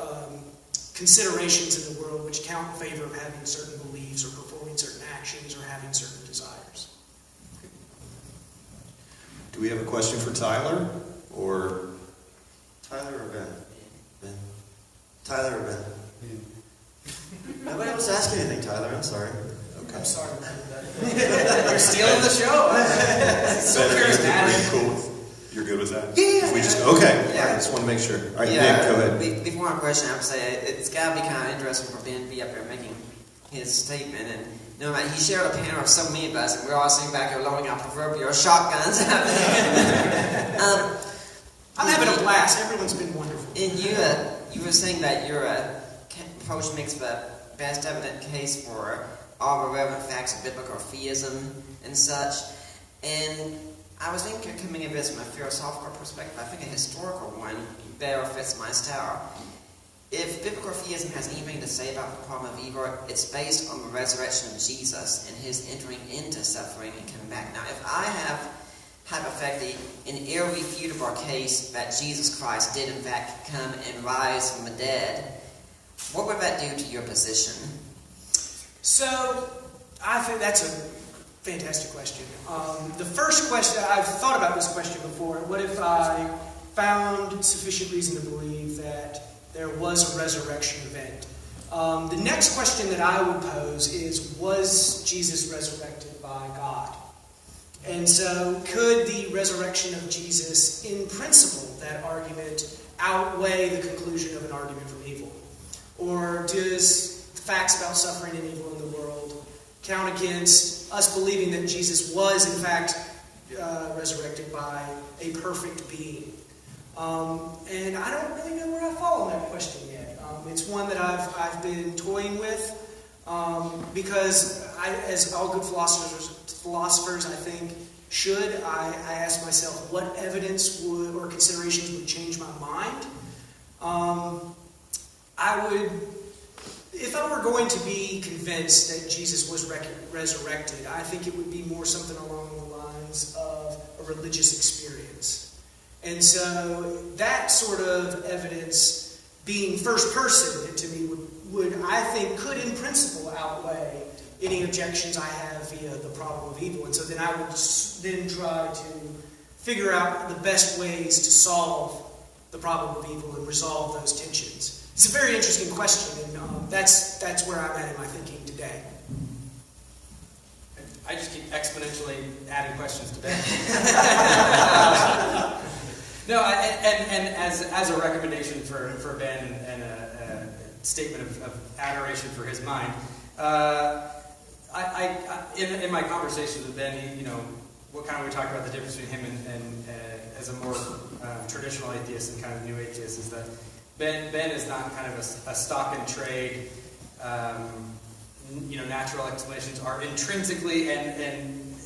considerations in the world which count in favor of having certain beliefs or performing certain actions or having certain desires. Do we have a question for Tyler? Or Tyler or Ben? Ben? Tyler or Ben? Nobody else asked anything, Tyler. I'm sorry. Okay. I'm sorry. You're stealing the show. So charismatic. Cool. You're good with that? Yeah. If we just okay. Yeah. I just want to make sure. All right, Yeah, Nick, go ahead. Before my question, I would say it's got to be kind of interesting for Ben to be up there making his statement. And you know, he shared a panel of so many of us, and we're all sitting back here loading our proverbial shotguns out there. I'm having a blast. Everyone's been wonderful. And you were saying that your approach makes the best evident case for all the relevant facts of biblical theism and such. And I was thinking, coming at this from a philosophical perspective, I think a historical one better fits my style. If biblical theism has anything to say about the problem of evil, it's based on the resurrection of Jesus and his entering into suffering and coming back. Now, if I have hypothetically an irrefutable case that Jesus Christ did in fact come and rise from the dead, what would that do to your position? So, I think that's a fantastic question. The first question, I've thought about this question before. What if I found sufficient reason to believe that there was a resurrection event? The next question that I would pose is, was Jesus resurrected by God? And so, could the resurrection of Jesus, in principle, that argument, outweigh the conclusion of an argument from evil? Or does the facts about suffering and evil in the world count against us believing that Jesus was, in fact, resurrected by a perfect being? And I don't really know where I fall on that question yet. It's one that I've been toying with because as all good philosophers, I think, should, I ask myself what evidence would or considerations would change my mind. I would, if I were going to be convinced that Jesus was resurrected, I think it would be more something along the lines of a religious experience. And so that sort of evidence, being first person to me, would I think could in principle outweigh any objections I have via the problem of evil. And so then I would then try to figure out the best ways to solve the problem of evil and resolve those tensions. It's a very interesting question, and that's where I'm at in my thinking today. I just keep exponentially adding questions to Ben. No, and as a recommendation for Ben and a statement of adoration for his mind, in my conversations with Ben, we talked about the difference between him and as a more traditional atheist and kind of new atheist is that Ben is not kind of a stock and trade. Natural explanations are intrinsically and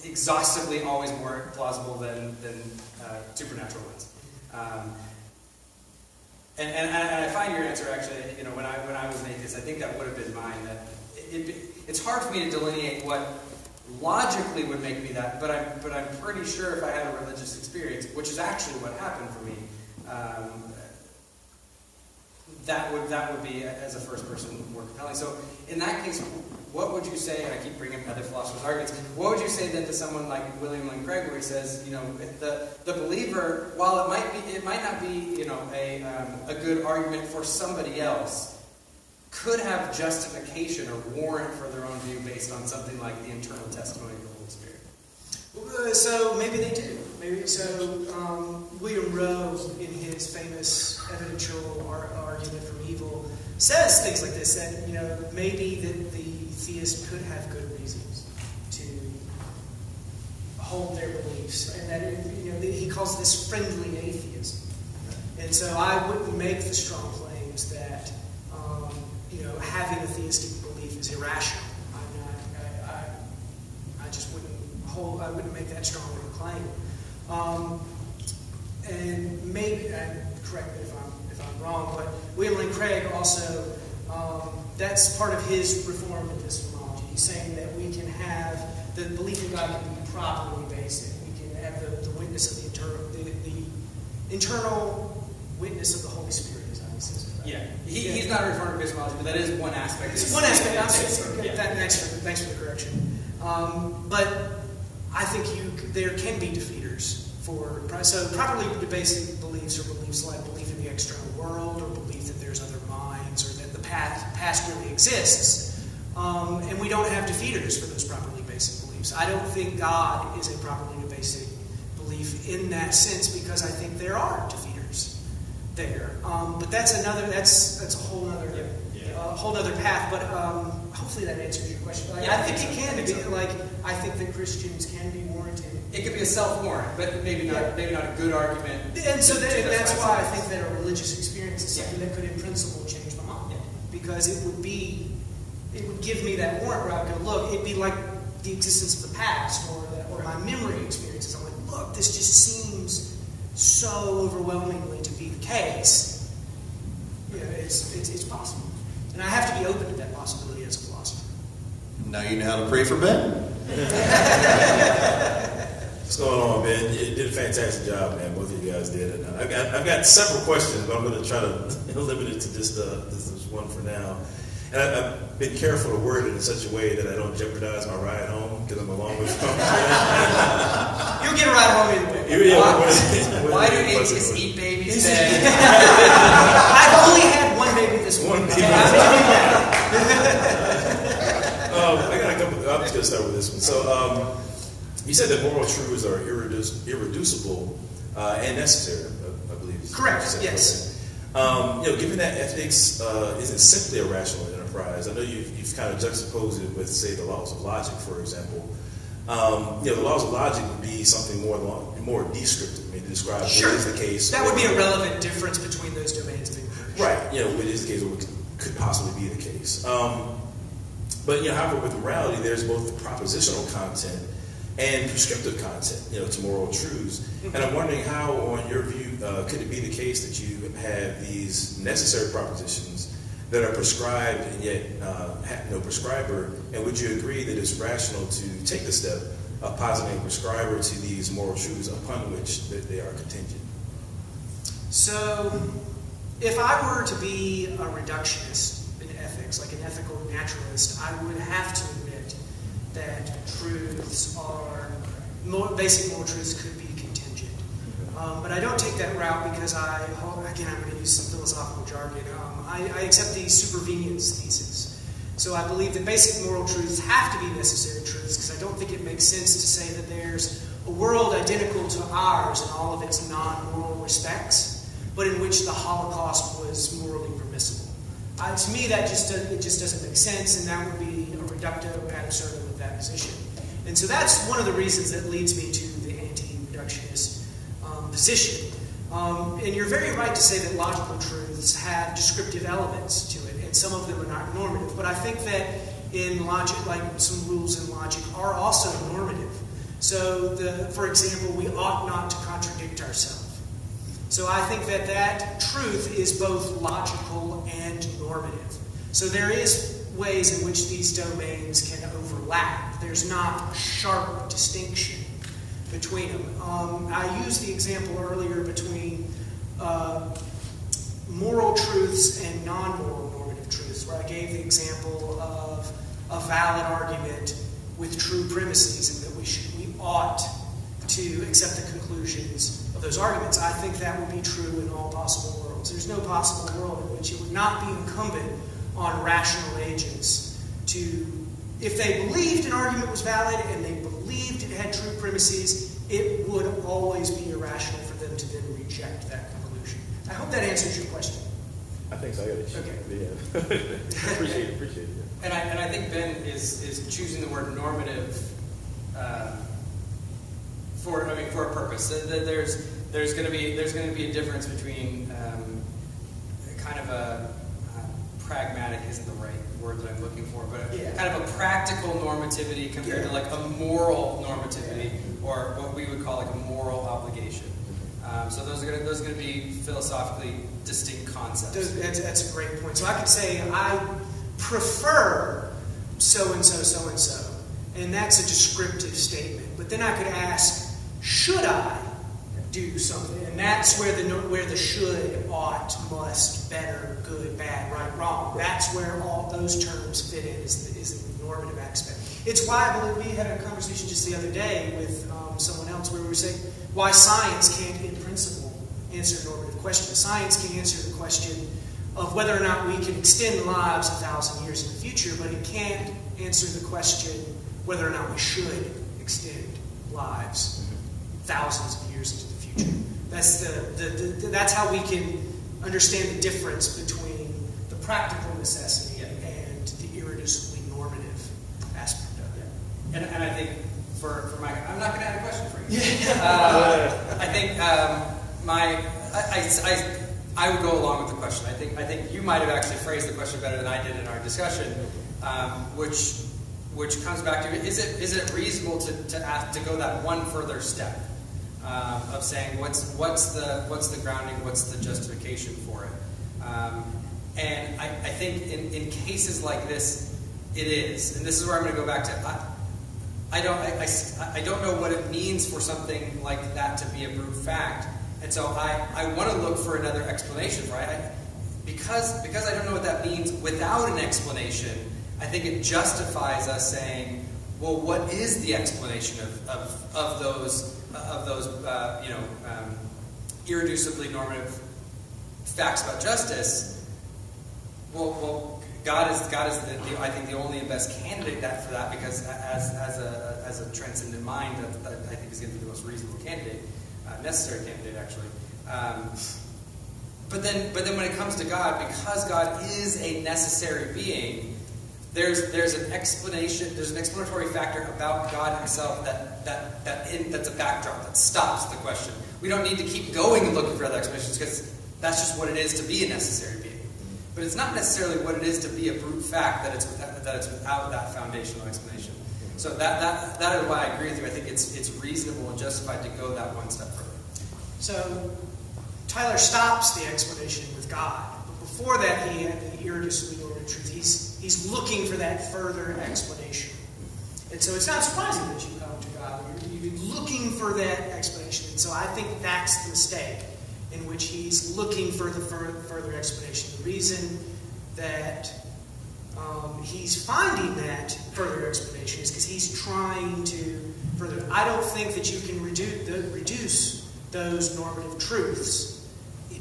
exhaustively always more plausible than supernatural ones. And I find your answer actually, when I was an atheist, I think that would have been mine. That it's hard for me to delineate what logically would make me that, but I'm pretty sure if I had a religious experience, which is actually what happened for me, that would be, as a first person, more compelling. So in that case, what would you say, and I keep bringing up other philosophers' arguments, what would you say then to someone like William Lane Craig, where he says, the believer, while it might not be, a good argument for somebody else, could have justification or warrant for their own view based on something like the internal testimony of the Holy Spirit? So maybe they do. William Rowe, in his famous evidential argument from evil, says things like this, that maybe that the theist could have good reasons to hold their beliefs, and that he calls this friendly atheism. And so I wouldn't make the strong claims that having a theistic belief is irrational. I just wouldn't hold. I wouldn't make that strong of a claim. And maybe, correct me if I'm wrong, but William Lane Craig also, that's part of his reformed epistemology. He's saying that we can have the belief in God can be properly basic. We can have the witness of the internal witness of the Holy Spirit. Yeah, he's not a reformed epistemology, but that is one aspect. It's one aspect. Thanks for the correction. But I think there can be defeaters for properly basic beliefs or beliefs like belief in the external world or belief that there's other minds or that the past really exists. And we don't have defeaters for those properly basic beliefs. I don't think God is a properly basic belief in that sense because I think there are defeaters there. But that's a whole other path. But hopefully that answers your question. Like, I think it can be like I think that Christians can be warranted. It could be a self-warrant, but maybe not a good argument. And so that's why I think that a religious experience is something that could, in principle, change my mind. Because it would give me that warrant where I would go, look, it'd be like the existence of the past or my memory experiences. I'm like, look, this just seems so overwhelmingly to be the case. It's possible. And I have to be open to that possibility as a philosopher. Now you know how to pray for Ben? What's going on, Ben? You did a fantastic job, man. Both of you guys did. And I've got several questions, but I'm going to try to limit it to just this one for now. And I've been careful to word it in such a way that I don't jeopardize my ride home because I'm a long way from home. You'll get a ride home either way. Why do atheists eat babies then? I've only had one baby this morning. I'm just going to start with this one. So, you said that moral truths are irreducible and necessary, I believe. Correct, yes. Given that ethics isn't simply a rational enterprise, I know you've kind of juxtaposed it with, say, the laws of logic, for example. The laws of logic would be something more descriptive, maybe describe what is the case. That would be a relevant difference between those domains of inquiry. Right, what is the case or what could possibly be the case. But however, with morality, there's both the propositional content and prescriptive content, to moral truths. And I'm wondering how, on your view, could it be the case that you have these necessary propositions that are prescribed and yet have no prescriber? And would you agree that it's rational to take the step of positing a prescriber to these moral truths upon which they are contingent? So, if I were to be a reductionist in ethics, like an ethical naturalist, I would have to admit that basic moral truths could be contingent. But I don't take that route because I'm going to use some philosophical jargon. I accept the supervenience thesis. So I believe that basic moral truths have to be necessary truths because I don't think it makes sense to say that there's a world identical to ours in all of its non-moral respects, but in which the Holocaust was morally permissible. To me, it just doesn't make sense, and that would be a reductio ad absurdum of that position. And so that's one of the reasons that leads me to the anti-reductionist position. And you're very right to say that logical truths have descriptive elements to it, and some of them are not normative. But I think that in logic, like some rules in logic, are also normative. So, for example, we ought not to contradict ourselves. So I think that truth is both logical and normative. So there is ways in which these domains can overlap. There's not a sharp distinction between them. I used the example earlier between moral truths and non-moral normative truths, where I gave the example of a valid argument with true premises and that we ought to accept the conclusions of those arguments. I think that would be true in all possible worlds. There's no possible world in which it would not be incumbent on rational agents to, if they believed an argument was valid and they believed it had true premises, it would always be irrational for them to then reject that conclusion. I hope that answers your question. I think so. I got it. Okay. Yeah. Appreciate it. And I think Ben is choosing the word normative for a purpose. There's going to be a difference between kind of a pragmatic isn't the right word that I'm looking for, but kind of a practical normativity compared to like a moral normativity, or what we would call like a moral obligation. So those are going to be philosophically distinct concepts. That's a great point. So I could say I prefer so and so, and that's a descriptive statement. But then I could ask, should I do something? And that's where the should, ought, must, better, good, bad, right, wrong. That's where all those terms fit in, is the normative aspect. It's why I believe we had a conversation just the other day with someone else where we were saying why science can't, in principle, answer normative questions. Science can answer the question of whether or not we can extend lives 1,000 years in the future, but it can't answer the question whether or not we should extend lives thousands of years into the future. That's how we can understand the difference between the practical necessity and the irreducibly normative aspect of it. And I think for Mike, I'm not going to add a question for you. Yeah. I think I would go along with the question. I think you might have actually phrased the question better than I did in our discussion, which comes back to is it reasonable to go that one further step of saying what's the grounding, what's the justification for it, and I think in cases like this it is, and this is where I'm going to go back to. I don't know what it means for something like that to be a brute fact, and so I want to look for another explanation, right? Because I don't know what that means without an explanation, I think it justifies us saying, well, what is the explanation of those irreducibly normative facts about justice? Well. God is I think the only and best candidate for that, because as a transcendent mind, that I think is going to be the most reasonable candidate, necessary candidate actually. But then when it comes to God, because God is a necessary being, there's an explanation. There's an explanatory factor about God Himself that's a backdrop that stops the question. We don't need to keep going and looking for other explanations, because that's just what it is to be a necessary being. But it's not necessarily what it is to be a brute fact that it's without that foundational explanation. So that is why I agree with you. I think it's reasonable and justified to go that one step further. So Tyler stops the explanation with God, but before that he had the irreducibly normative truth. He's looking for that further explanation, and so it's not surprising that you come to God. You're looking for that explanation, and so I think that's the mistake, in which he's looking for the further explanation. The reason that he's finding that further explanation is because he's trying to further. I don't think that you can reduce those normative truths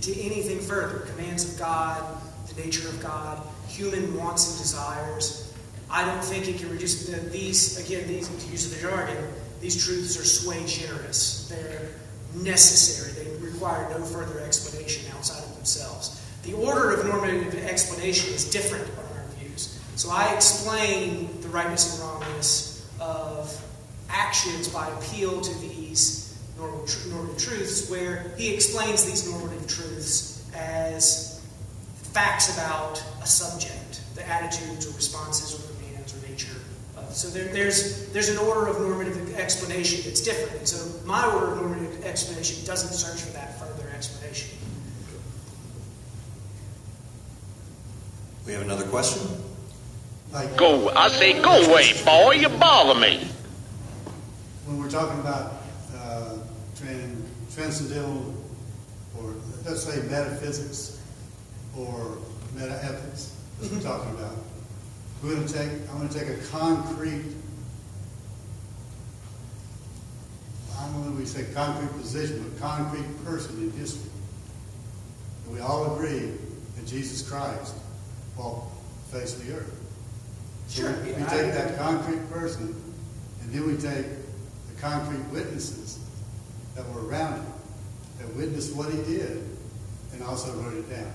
to anything further. Commands of God, the nature of God, human wants and desires. I don't think it can reduce these. Again, these, to use the jargon, these truths are sui generis. They're necessary. They require no further explanation outside of themselves. The order of normative explanation is different on our views. So I explain the rightness and wrongness of actions by appeal to these normative truths, where he explains these normative truths as facts about a subject, the attitudes or responses or demands or nature. So there's an order of normative explanation that's different. And so my order of normative explanation doesn't search for that further explanation. We have another question? Go away, boy, you bother me. When we're talking about transcendental, or let's say metaphysics or metaethics, as we're talking about, I'm going to take a concrete, I don't know if we say concrete position, but concrete person in history. And we all agree that Jesus Christ walked the face of the earth. So Sure. we take that concrete person, and then we take the concrete witnesses that were around him, that witnessed what he did, and also wrote it down.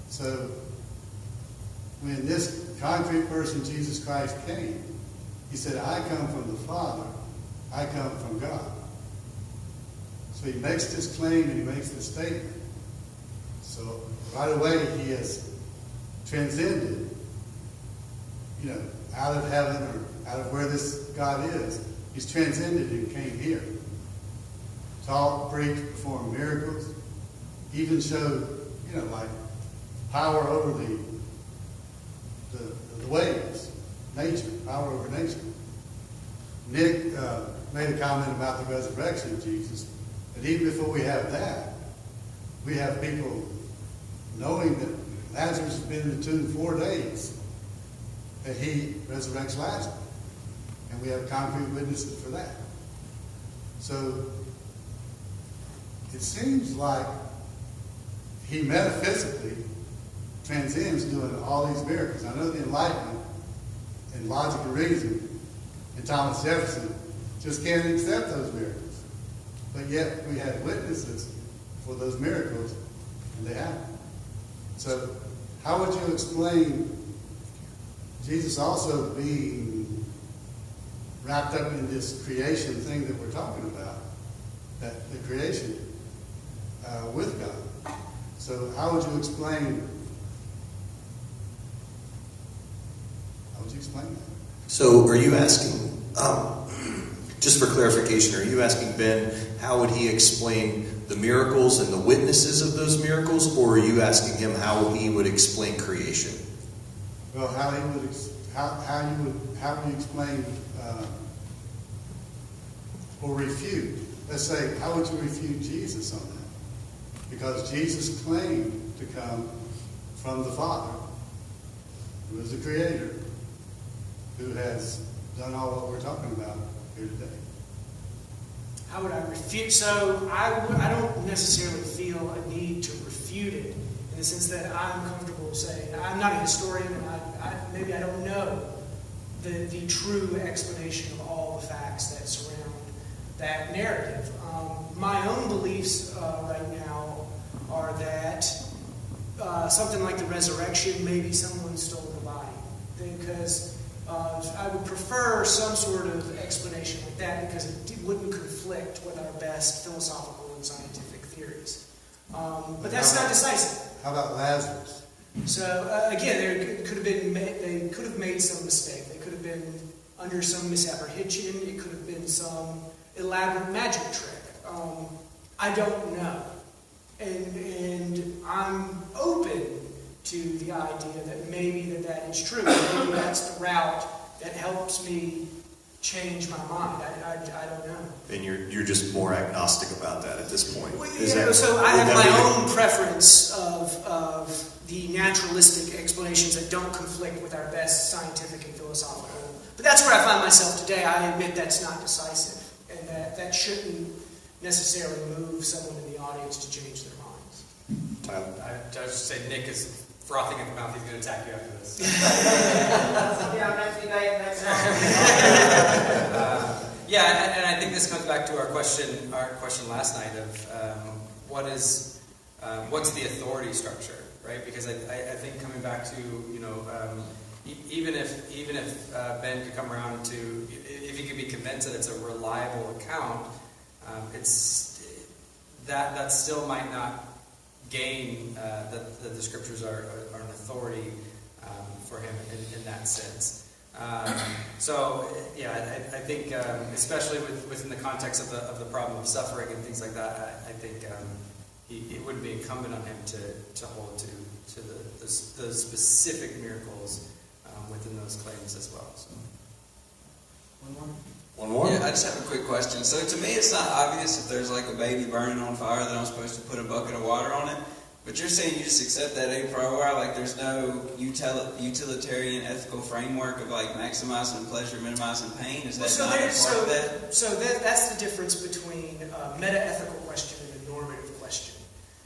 So when this concrete person, Jesus Christ, came, he said, I come from the Father, I come from God. So he makes this claim and he makes this statement. So right away he has transcended, out of heaven or out of where this God is. He's transcended and came here. Taught, preached, performed miracles, even showed, like power over the waves, nature, power over nature. Nick made a comment about the resurrection of Jesus, but even before we have that, we have people knowing that Lazarus has been in the tomb 4 days, that he resurrects Lazarus. And we have concrete witnesses for that. So it seems like he metaphysically transcends doing all these miracles. I know the Enlightenment and logic and reason and Thomas Jefferson just can't accept those miracles. But yet we had witnesses for those miracles, and they happened. So how would you explain Jesus also being wrapped up in this creation thing that we're talking about, that the creation with God? So how would you explain that? So are you asking, just for clarification, are you asking Ben, how would he explain the miracles and the witnesses of those miracles, or are you asking him how he would explain creation? Well, how would you explain or refute? Let's say, how would you refute Jesus on that? Because Jesus claimed to come from the Father, who is the Creator, who has done all what we're talking about here today. How would I refute? So I don't necessarily feel a need to refute it in the sense that I'm comfortable saying, I'm not a historian, and maybe I don't know the true explanation of all the facts that surround that narrative. My own beliefs right now are that something like the resurrection, maybe someone stole the body. Because I would prefer some sort of explanation like that because it wouldn't conflict with our best philosophical and scientific theories. But that's not decisive. How about Lazarus? So again, they could have made some mistake. They could have been under some misapprehension. It could have been some elaborate magic trick. I don't know, and I'm open to the idea that maybe that is true. Maybe that's the route that helps me change my mind. I don't know. And you're just more agnostic about that at this point. Well, so I have my own preference of the naturalistic explanations that don't conflict with our best scientific and philosophical. But that's where I find myself today. I admit that's not decisive, and that shouldn't necessarily move someone in the audience to change their minds. Tyler? I just say Nick is frothing at the mouth. He's going to attack you after this. Yeah, and I think this comes back to our question last night of what's the authority structure, right? Because I think coming back to even if Ben could come around to, if he could be convinced that it's a reliable account, that still might not gain that the scriptures are an authority for him in that sense. So yeah, I think especially within the context of the problem of suffering and things like that, I think it would be incumbent on him to hold to the specific miracles within those claims as well. So. One more? Yeah, I just have a quick question. So to me, it's not obvious if there's like a baby burning on fire that I'm supposed to put a bucket of water on it. But you're saying you just accept that a priori, like there's no utilitarian ethical framework of like maximizing pleasure, minimizing pain? Is that not part of that? So that's the difference between a meta-ethical question and a normative question.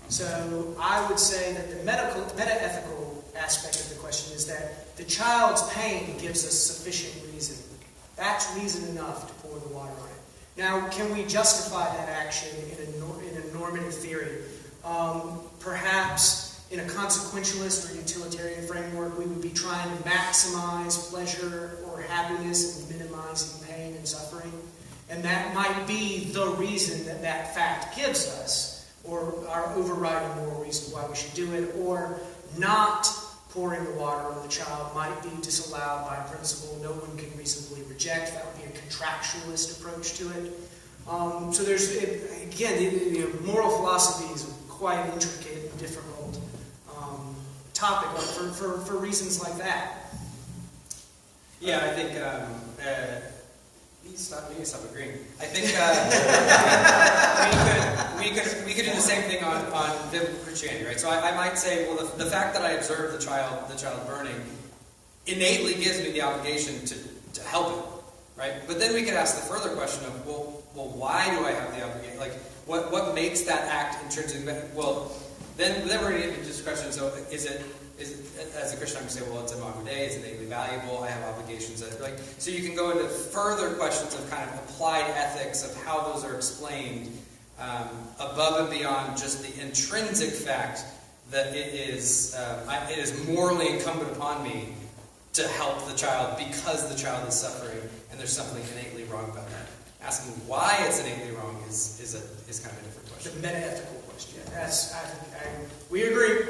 So I would say that the meta-ethical aspect of the question is that the child's pain gives us sufficient reason. That's reason enough to pour the water on it. Now, can we justify that action in a normative theory? Perhaps in a consequentialist or utilitarian framework, we would be trying to maximize pleasure or happiness and minimizing pain and suffering. And that might be the reason that fact gives us, or our overriding moral reason why we should do it, or not pouring the water on the child might be disallowed by a principle no one can reasonably reject. That would be a contractualist approach to it. So there's, again, moral philosophy is quite an intricate and difficult topic for reasons like that. Yeah, I think we need to stop agreeing. I think we could do the same thing on biblical Christianity, right? So I might say, well, the fact that I observe the child burning innately gives me the obligation to help it, right? But then we could ask the further question of, well, why do I have the obligation? Like, what makes that act intrinsically better? Well, then we're going to get into discussion. So is it as a Christian, I'm going to say, well, it's imago Dei, it's innately valuable, I have obligations. So you can go into further questions of kind of applied ethics of how those are explained. above and beyond just the intrinsic fact that it is morally incumbent upon me to help the child because the child is suffering and there's something innately wrong about that. Asking why it's innately wrong is kind of a different question. The meta-ethical question. We agree. Do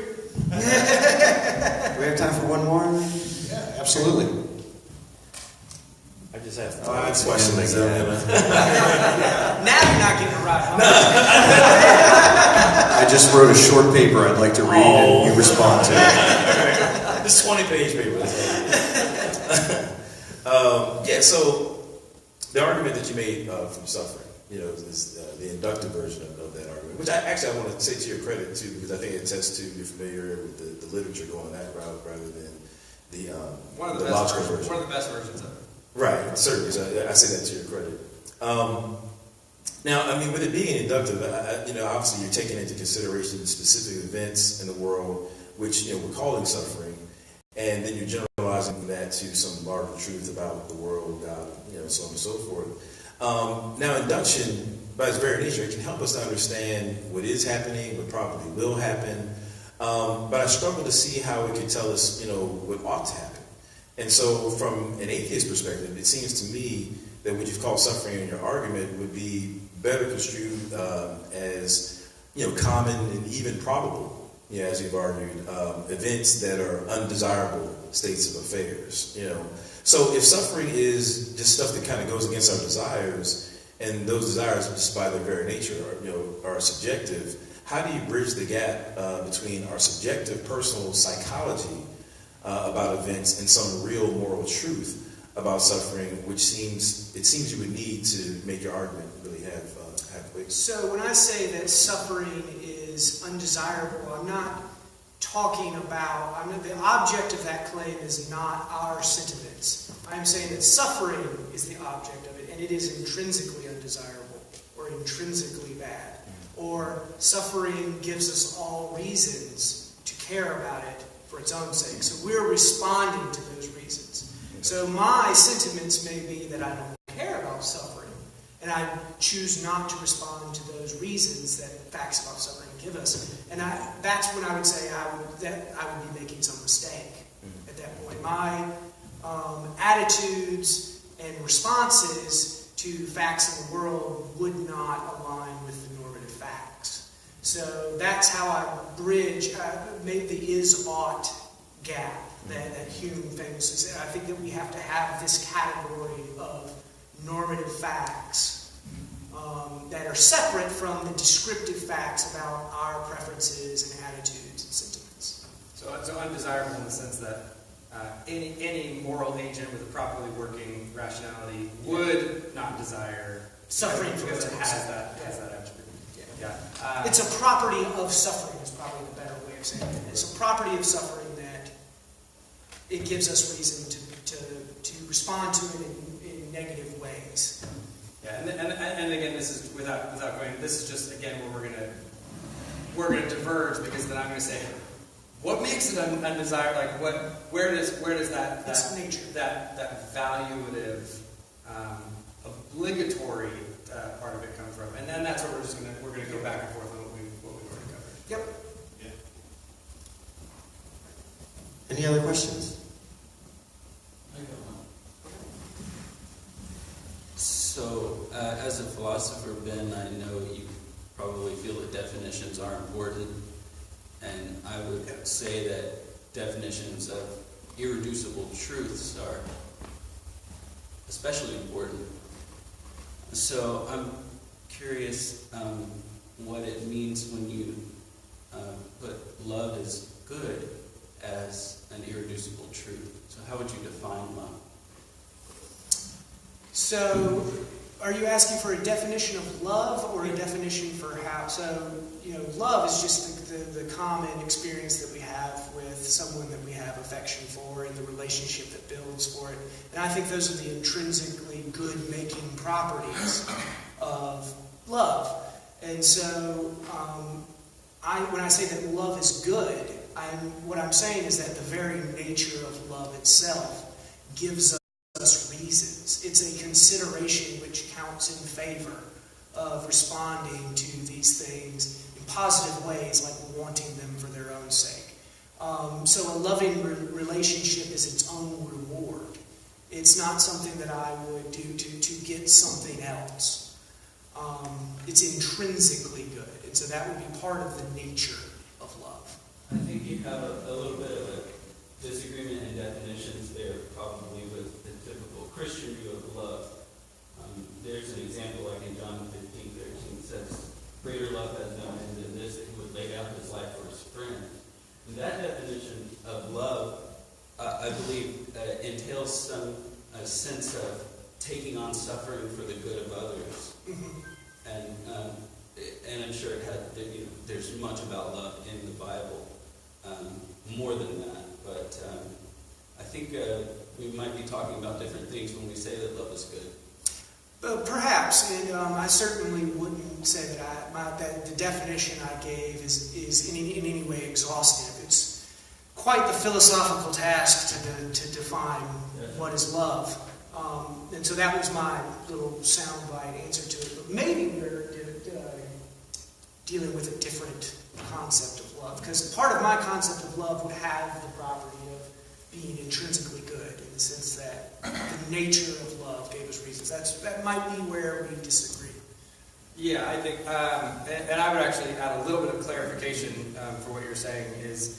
we have time for one more? Yeah, absolutely. I just have Oh, 5 questions. yeah. Now you're not getting it right. I just wrote a short paper I'd like to read, and you respond to it. This 20-page paper. Yeah, so the argument that you made from suffering, is the inductive version of that argument, which I want to say to your credit too, because I think it attests to you're familiar with the literature going that route rather than the logical version. One of the best versions of it. Right, certainly. So I say that to your credit. Now, I mean, with it being inductive, obviously you're taking into consideration specific events in the world, which we're calling suffering, and then you're generalizing that to some larger truth about the world, God, so on and so forth. Now, induction, by its very nature, it can help us to understand what is happening, what probably will happen, but I struggle to see how it can tell us, what ought to happen. And so, from an atheist perspective, it seems to me that what you've called suffering in your argument would be better construed as, common and even probable, as you've argued, events that are undesirable states of affairs. So if suffering is just stuff that kind of goes against our desires, and those desires, just by their very nature, are subjective, how do you bridge the gap between our subjective personal psychology about events and some real moral truth about suffering, which seems you would need to make your argument really have weight? So when I say that suffering is undesirable, I'm not talking about, the object of that claim is not our sentiments. I'm saying that suffering is the object of it, and it is intrinsically undesirable or intrinsically bad. Or suffering gives us all reasons to care about it for its own sake. So we're responding to those reasons. So my sentiments may be that I don't care about suffering, and I choose not to respond to those reasons that facts about suffering give us. And that's when I would say I would be making some mistake at that point. My attitudes and responses to facts in the world would not align with the normative facts. So that's how I bridge, make the is-ought gap that Hume famously said. I think that we have to have this category of normative facts that are separate from the descriptive facts about our preferences and attitudes and sentiments. So undesirable in the sense that any moral agent with a properly working rationality would not desire suffering because it has that attribute. Yeah. It's a property of suffering is probably the better way of saying it. It's a property of suffering that it gives us reason to respond to it in negative ways. Yeah, and again, this is without going. This is just again where we're gonna diverge, because then I'm gonna say, what makes it undesirable? Like where does that nature, that valuative, obligatory part of it come from? And then that's where we're gonna go back and forth on what we've already covered. Yep. Yeah. Any other questions? So, as a philosopher, Ben, I know you probably feel that definitions are important, and I would say that definitions of irreducible truths are especially important. So, I'm curious what it means when you put love is good as an irreducible truth. So, how would you define love? So, are you asking for a definition of love or a definition for how? So, love is just the common experience that we have with someone that we have affection for and the relationship that builds for it. And I think those are the intrinsically good-making properties of love. And so, when I say that love is good, what I'm saying is that the very nature of love itself gives us reasons. It's a consideration which counts in favor of responding to these things in positive ways, like wanting them for their own sake. So a loving relationship is its own reward. It's not something that I would do to get something else. It's intrinsically good. And so that would be part of the nature of love. I think you have a little bit of a disagreement in definitions there, probably with the typical Christian view of love. There's an example like in John 15:13 says, "Greater love has no end than this, that he would lay down his life for his friend." And that definition of love, I believe, entails a sense of taking on suffering for the good of others. Mm-hmm. And I'm sure there's much about love in the Bible, more than that. But I think we might be talking about different things when we say that love is good. Perhaps, and I certainly wouldn't say that the definition I gave is in any way exhaustive. It's quite the philosophical task to define what is love. And so that was my little soundbite answer to it. But maybe we're dealing with a different concept of love, because part of my concept of love would have the property of being intrinsically good, in the sense that the nature of love gave us reasons. That might be where we disagree. Yeah, I think, and I would actually add a little bit of clarification for what you're saying is,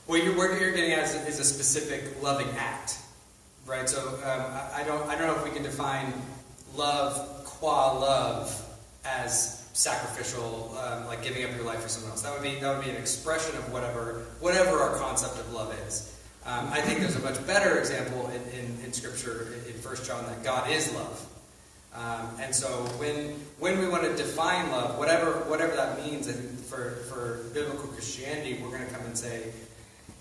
what you're getting at is a specific loving act, right? So I don't know if we can define love qua love as sacrificial, like giving up your life for someone else. That would be an expression of whatever our concept of love is. I think there's a much better example in Scripture in 1 John that God is love. And so when we want to define love, whatever that means, and for biblical Christianity, we're going to come and say,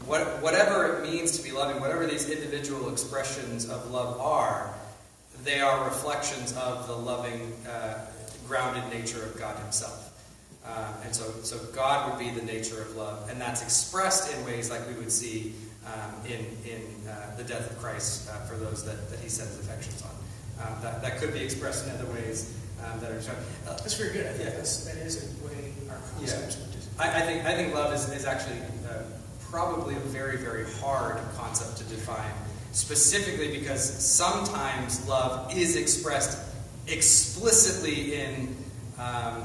whatever it means to be loving, whatever these individual expressions of love are, they are reflections of the loving, grounded nature of God Himself. And so God would be the nature of love, and that's expressed in ways like we would see in the death of Christ for those that He set His affections on. That could be expressed in other ways that are shown. That's very good. I think that is a way our concepts would disagree. I think love is actually probably a very, very hard concept to define, specifically because sometimes love is expressed explicitly in I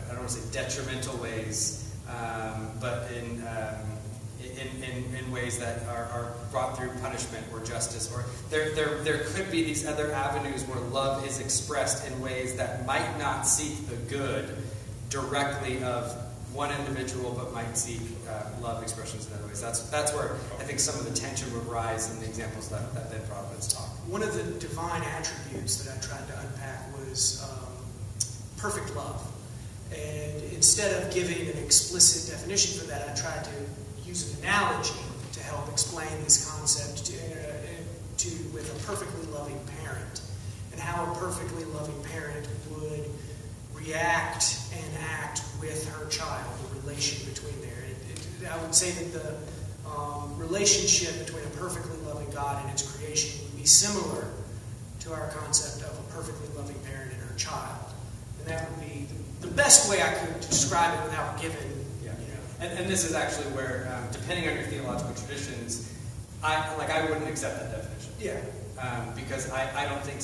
don't want to say detrimental ways, but in ways that are brought through punishment or justice, or there could be these other avenues where love is expressed in ways that might not seek the good directly of one individual, but might seek love expressions in other ways. That's where I think some of the tension would rise in the examples that Ben brought up in his talk. One of the divine attributes that I tried to unpack was perfect love. And instead of giving an explicit definition for that, I tried to use an analogy to help explain this concept with a perfectly loving parent, and how a perfectly loving parent would react and act with her child, the relation between there. I would say that the relationship between a perfectly loving God and its creation would be similar to our concept of a perfectly loving parent and her child. And that would be the best way I could describe it without giving, And this is actually where, depending on your theological traditions, I wouldn't accept that definition. Yeah. Because I don't think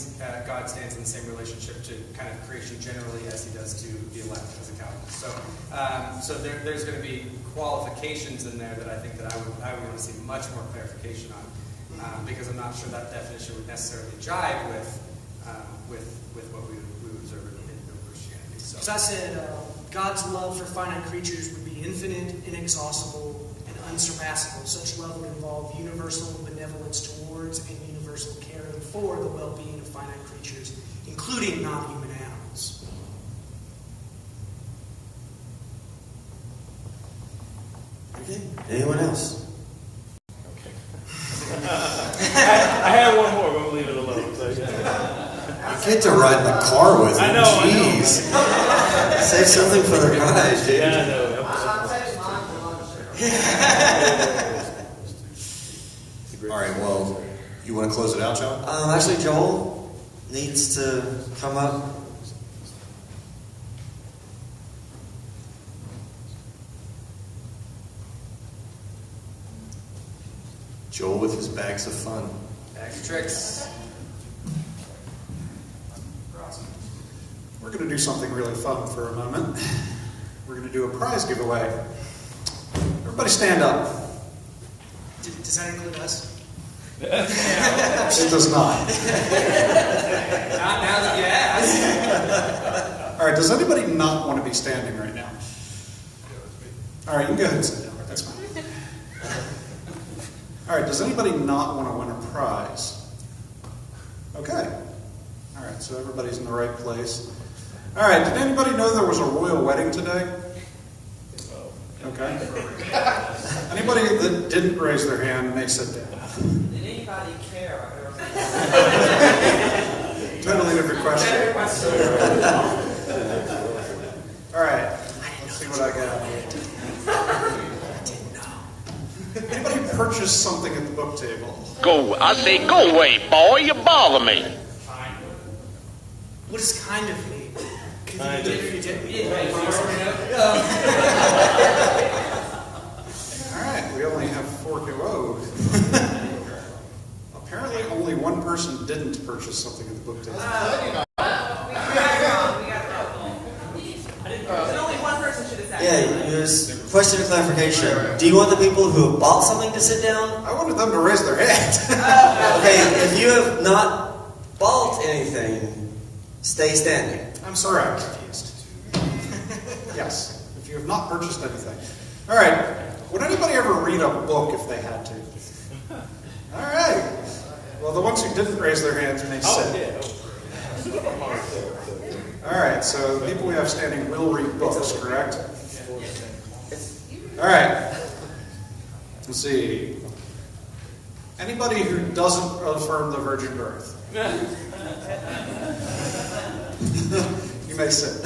God stands in the same relationship to kind of creation generally as He does to the elect as a Calvinist. So there's going to be qualifications in there that I think that I would want to see much more clarification on, because I'm not sure that definition would necessarily jive with what we would observe in biblical Christianity. So, as I said, God's love for finite creatures would be infinite, inexhaustible, and unsurpassable. Such love would involve universal benevolence towards and universal caring for the well-being of finite creatures, including non-human animals. Okay. Anyone else? Okay. I had one more, but we'll leave it alone. So, You get to ride in the car with him. I know. Jeez. Save something for the guys, dude. Yeah, I know. All right, well, you want to close it out, John? Actually, Joel, needs to come up? Joel with his bags of fun. Bags of tricks. We're going to do something really fun for a moment. We're going to do a prize giveaway. Everybody stand up. Does that include us? It does not. Not now that you ask. All right, does anybody not want to be standing right now? All right, you can go ahead and sit down. That's fine. All right, does anybody not want to win a prize? Okay. All right, so everybody's in the right place. All right, did anybody know there was a royal wedding today? Okay. Anybody that didn't raise their hand may sit down. Did anybody care? Totally different question. All right, let's see what I got. Anybody purchase something at the book table? Go, I say, go away, boy, you bother me. What does kind of mean? Kind of. All right, we only have 4 to go. Apparently, only one person didn't purchase something at the book table. Yeah, there's question of clarification. Do you want the people who have bought something to sit down? I wanted them to raise their hand. Okay, if you have not bought anything, stay standing. I'm sorry, I'm confused. Yes, if you have not purchased anything. All right, would anybody ever read a book if they had to? All right. Well, the ones who didn't raise their hands may sit. All right, so the people we have standing will read books, correct? All right. Let's see. Anybody who doesn't affirm the virgin birth? You may sit.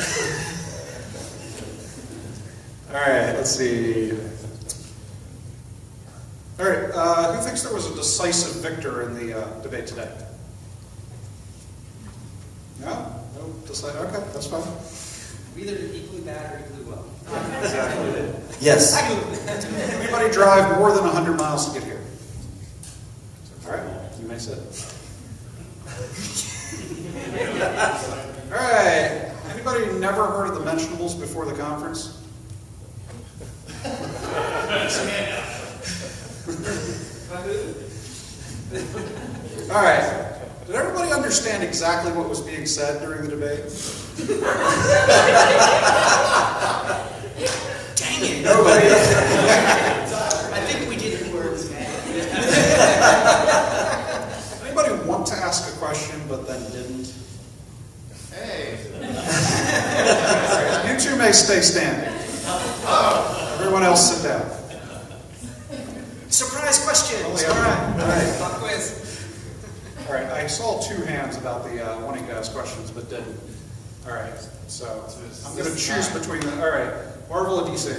All right, let's see. All right, who thinks there was a decisive victor in the debate today? No? No? Okay, that's fine. We either did equally bad or equally well. Yes. Anybody drive more than 100 miles to get here? All right, you may sit. All right, anybody never heard of the Mentionables before the conference? All right. Did everybody understand exactly what was being said during the debate? Dang it! Nobody. I think we did words. Anybody want to ask a question but then didn't? Hey. You two may stay standing. Everyone else sit down. Surprise questions. All right. Pop quiz. All right, I saw 2 hands about the wanting to ask questions, but didn't. All right, so I'm going to choose between the. All right, Marvel or DC?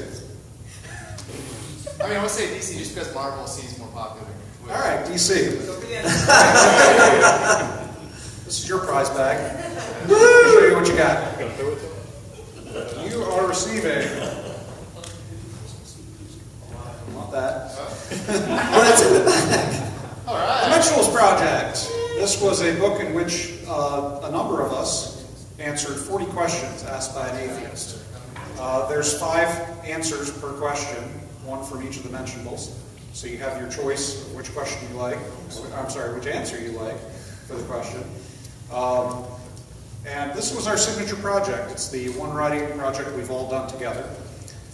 I mean, I would say DC just because Marvel seems more popular. All right, DC. This is your prize bag. Let me show you what you got. You are receiving. Not that. What's in the bag? All right. The Mentionables Project. This was a book in which a number of us answered 40 questions asked by an atheist. There's 5 answers per question, 1 from each of the Mentionables. So you have your choice of which question you like. I'm sorry, which answer you like for the question. And this was our signature project. It's the one writing project we've all done together.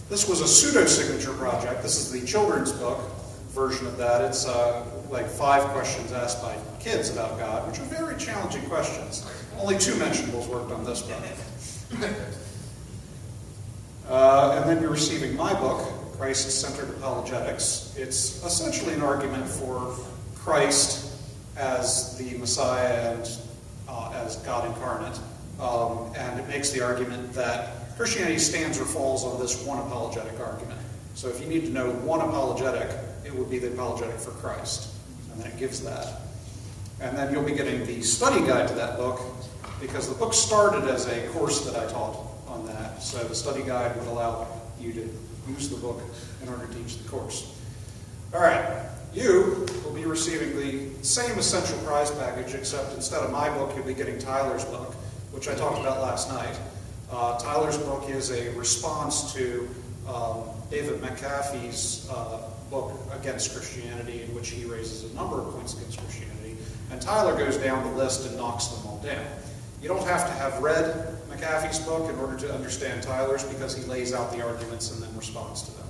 This was a pseudo-signature project. This is the children's book version of that. It's like 5 questions asked by kids about God, which are very challenging questions. Only 2 Mentionables worked on this book. And then you're receiving my book, Christ-Centered Apologetics. It's essentially an argument for Christ as the Messiah and as God incarnate. And it makes the argument that Christianity stands or falls on this one apologetic argument. So if you need to know one apologetic, it would be the apologetic for Christ. And then it gives that. And then you'll be getting the study guide to that book, because the book started as a course that I taught on that. So the study guide would allow you to use the book in order to teach the course. All right, you will be receiving the same essential prize package, except instead of my book, you'll be getting Tyler's book, which I talked about last night. Tyler's book is a response to David McAfee's book Against Christianity, in which he raises a number of points against Christianity. And Tyler goes down the list and knocks them all down. You don't have to have read McAfee's book in order to understand Tyler's, because he lays out the arguments and then responds to them.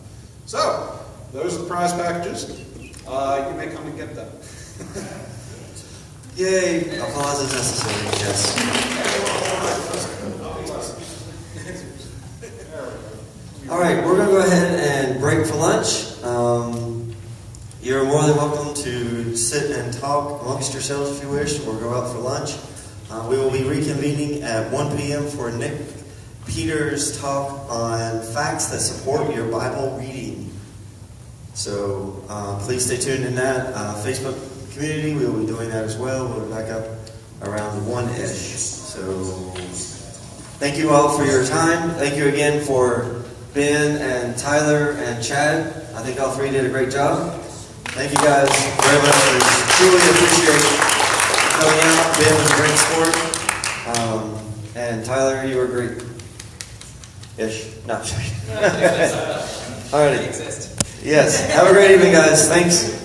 So, those are the prize packages. You may come and get them. Yay! Applause is necessary, yes. All right, we're going to go ahead and break for lunch. You're more than welcome to sit and talk amongst yourselves if you wish, or go out for lunch. We will be reconvening at 1 p.m. for Nick Peters' talk on facts that support your Bible reading. So please stay tuned in that Facebook community. We will be doing that as well. We'll be back up around 1-ish. So thank you all for your time. Thank you again for Ben and Tyler and Chad. I think all three did a great job. Thank you guys very much. We truly appreciate coming out. Ben was a great sport. And Tyler, you were great. Ish. No, I'm sorry. All right. Yes. Have a great evening, guys. Thanks.